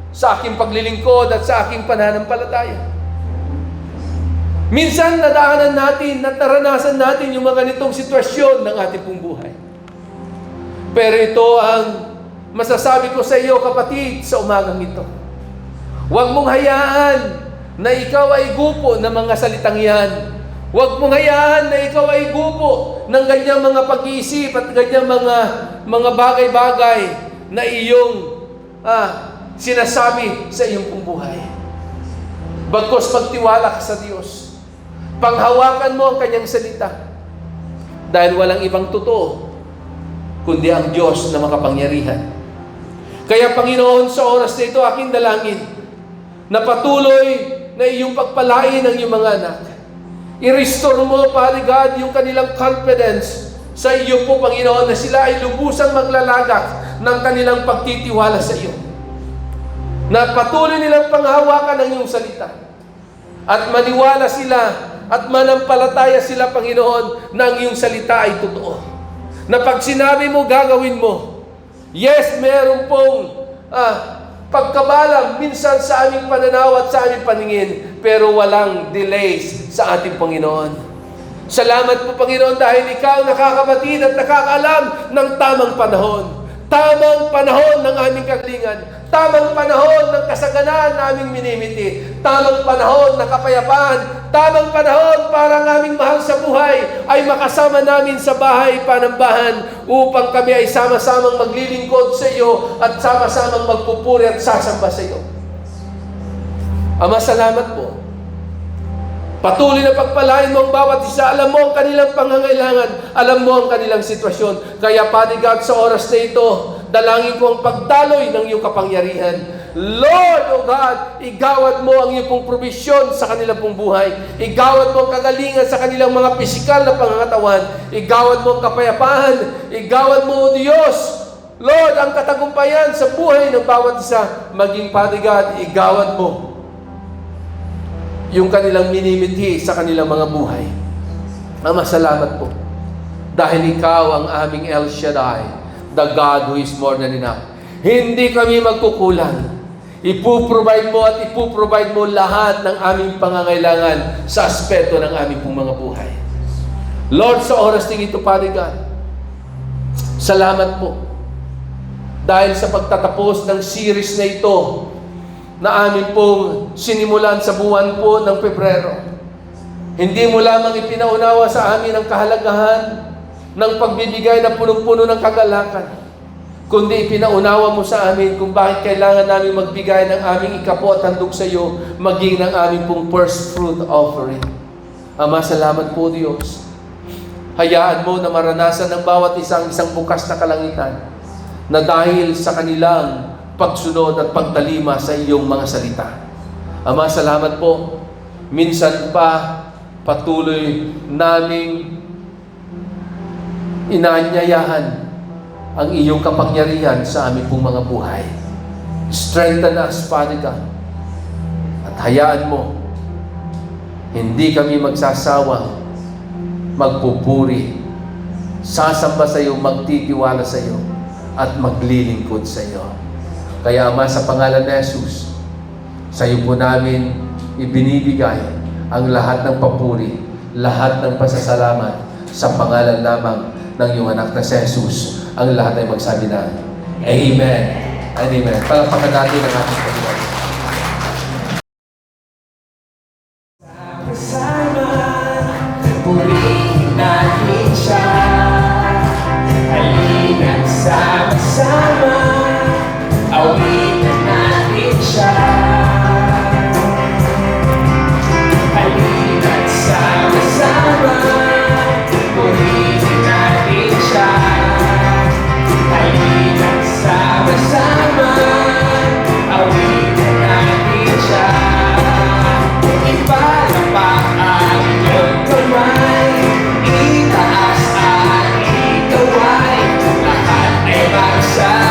sa aking paglilingkod at sa aking pananampalataya? Minsan nadaanan natin at naranasan natin yung mga ganitong sitwasyon ng ating pong buhay. Pero ito ang masasabi ko sa iyo, kapatid, sa umagang ito. Huwag mong hayaan na ikaw ay gupo ng mga salitang yan. Huwag mong hayaan na ikaw ay gupo ng ganyang mga pag-iisip at ganyang mga bagay-bagay na iyong sinasabi sa iyong pong buhay. Bagkus magtiwala ka sa Diyos. Panghawakan mo ang kanyang salita. Dahil walang ibang totoo kundi ang Diyos na makapangyarihan. Kaya Panginoon, sa oras na ito, aking dalangin na patuloy na iyong pagpalain ang iyong mga anak. I-restore mo, Father God, yung kanilang confidence sa iyo po, Panginoon, na sila ay lubusang maglalagak ng kanilang pagtitiwala sa iyo. Na patuloy nilang panghawakan ang iyong salita. At maniwala sila at manampalataya sila, Panginoon, na ang iyong salita ay totoo. Na pag sinabi mo, gagawin mo. Yes, meron pong pagkabalang minsan sa aming pananaw at sa aming paningin, pero walang delays sa ating Panginoon. Salamat po, Panginoon, dahil ikaw nakakabatid at nakakaalam ng tamang panahon. Tamang panahon ng aming kagalingan. Tamang panahon ng kasaganan na aming minimiti. Tamang panahon ng kapayapaan. Tamang panahon para ang aming mahal sa buhay ay makasama namin sa bahay panambahan upang kami ay sama-samang maglilingkod sa iyo at sama-samang magpupuri at sasamba sa iyo. Ama, salamat po. Patuloy na pagpalain mo ang bawat isa. Alam mo ang kanilang pangangailangan. Alam mo ang kanilang sitwasyon. Kaya, Father God, sa oras na ito, dalangin ko ang pagdaloy ng iyong kapangyarihan. Lord, O God, igawad mo ang iyong pong provisyon sa kanilang pong buhay. Igawad mo ang kagalingan sa kanilang mga pisikal na pangangatawan. Igawad mo ang kapayapaan. Igawad mo, O Diyos, Lord, ang katagumpayan sa buhay ng bawat isa. Maging, Father God, igawad mo yung kanilang minimithi sa kanilang mga buhay. Ama, salamat po. Dahil ikaw ang aming El Shaddai, the God who is more than enough. Hindi kami magkukulang. Ipuprovide mo at ipuprovide mo lahat ng aming pangangailangan sa aspeto ng aming pong mga buhay. Lord, sa oras ng ito, Father God, salamat po. Dahil sa pagtatapos ng series na ito, na amin pong sinimulan sa buwan po ng Pebrero. Hindi mo lamang ipinaunawa sa amin ang kahalagahan ng pagbibigay na punong-puno ng kagalakan, kundi ipinaunawa mo sa amin kung bakit kailangan namin magbigay ng aming ikapo at handog sa iyo, maging ng aming pong first fruit offering. Ama, salamat po, Diyos. Hayaan mo na maranasan ng bawat isang bukas na kalangitan na dahil sa kanilang pagsunod at pagtalima sa iyong mga salita. Ama, salamat po. Minsan pa, patuloy naming inaanyayahan ang iyong kapangyarihan sa aming pong mga buhay. Strengthen us, Father God. At hayaan mo, hindi kami magsasawang magpupuri, sasamba sa iyo, magtitiwala sa iyo, at maglilingkod sa iyo. Kaya, Ama, sa pangalan ni Jesus, sa iyo po namin ibinibigay ang lahat ng papuri, lahat ng pasasalamat sa pangalan lamang ng iyong anak na si Jesus. Ang lahat ay magsabi na, Amen and Amen. Palakpakan natin ang ating Panginoon. Kasama, purihin natin siya. Halina't sama-sama, awitan natin siya. Halina't sama-sama, purihin natin siya. Halina't sama-sama, awitan natin siya. Ipalapak ang iyong kamay, itaas at itaway, lahat ay magsasabi.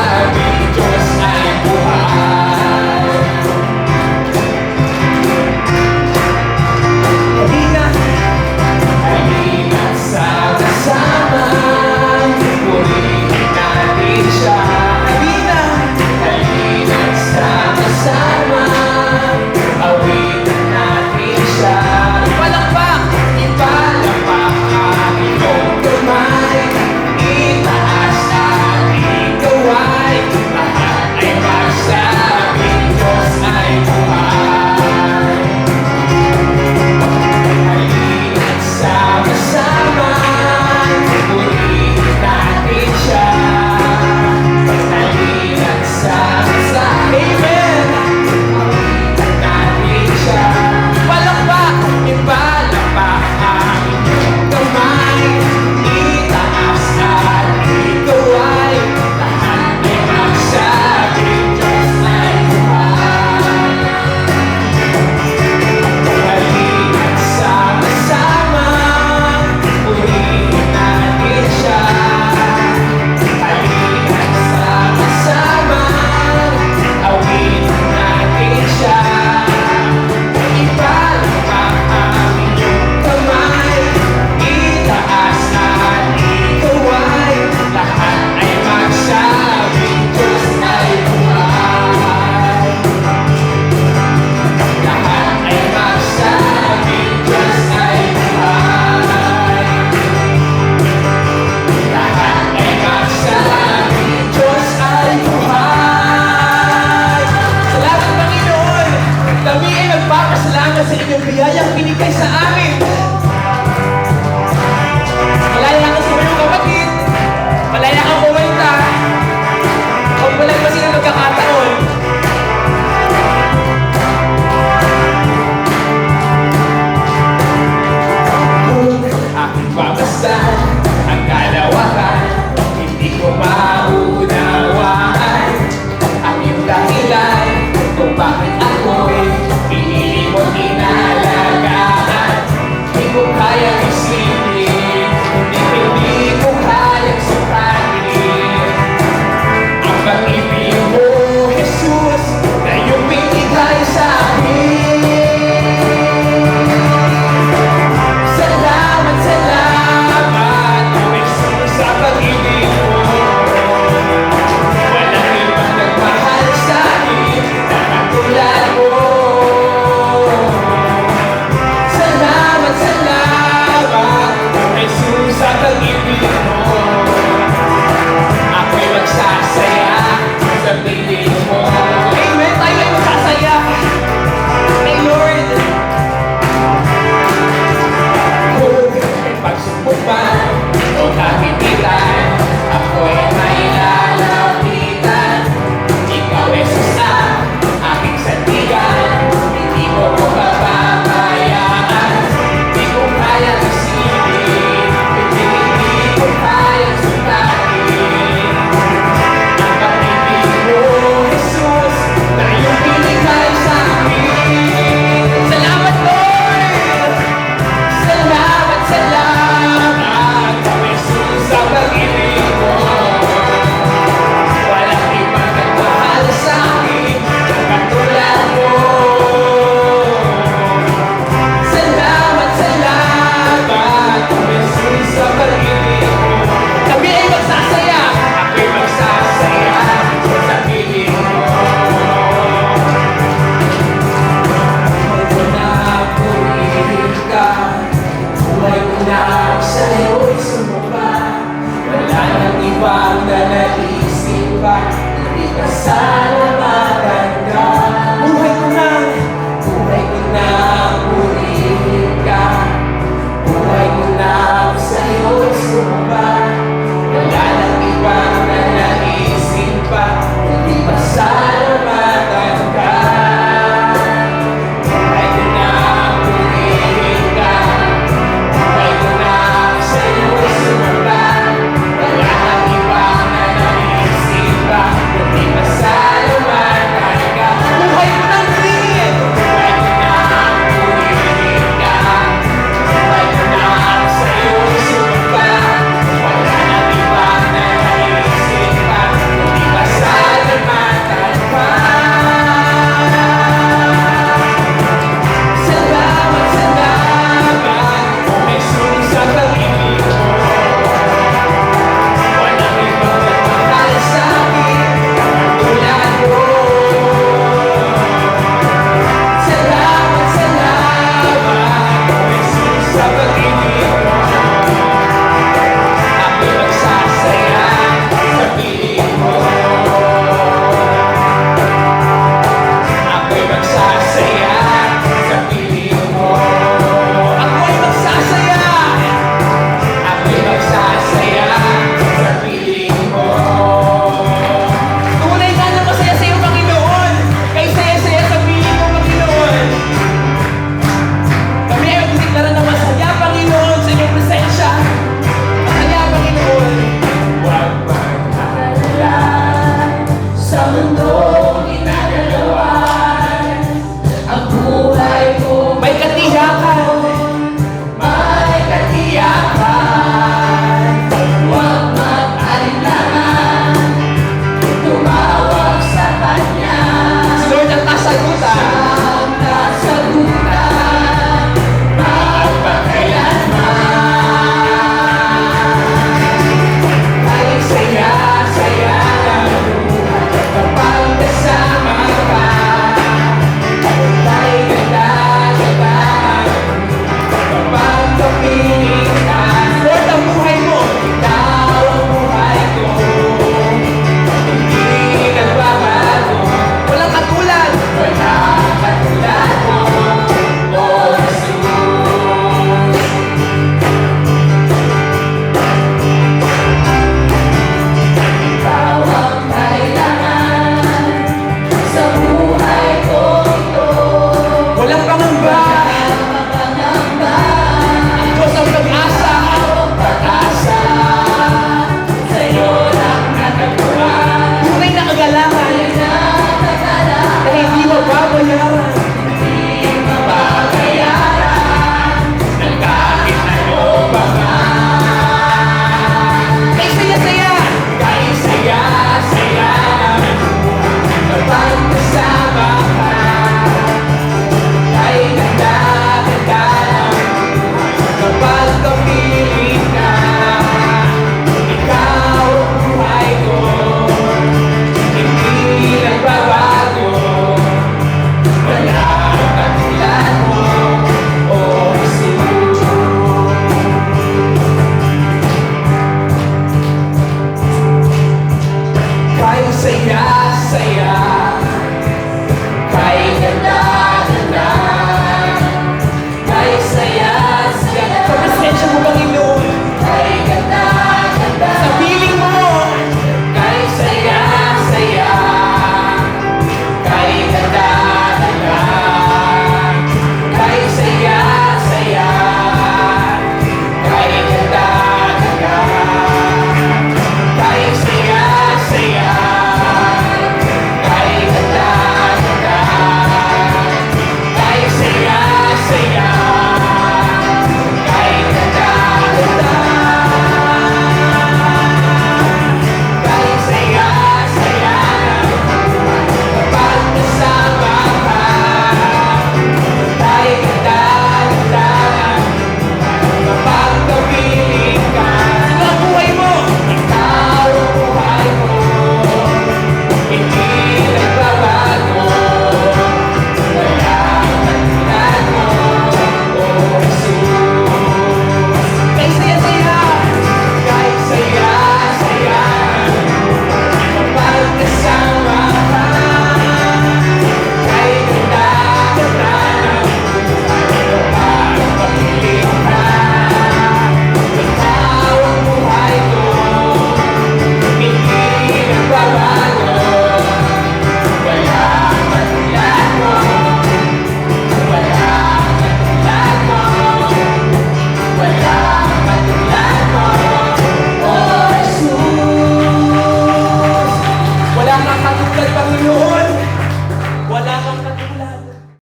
Huwag na naisip pa, hindi ka sana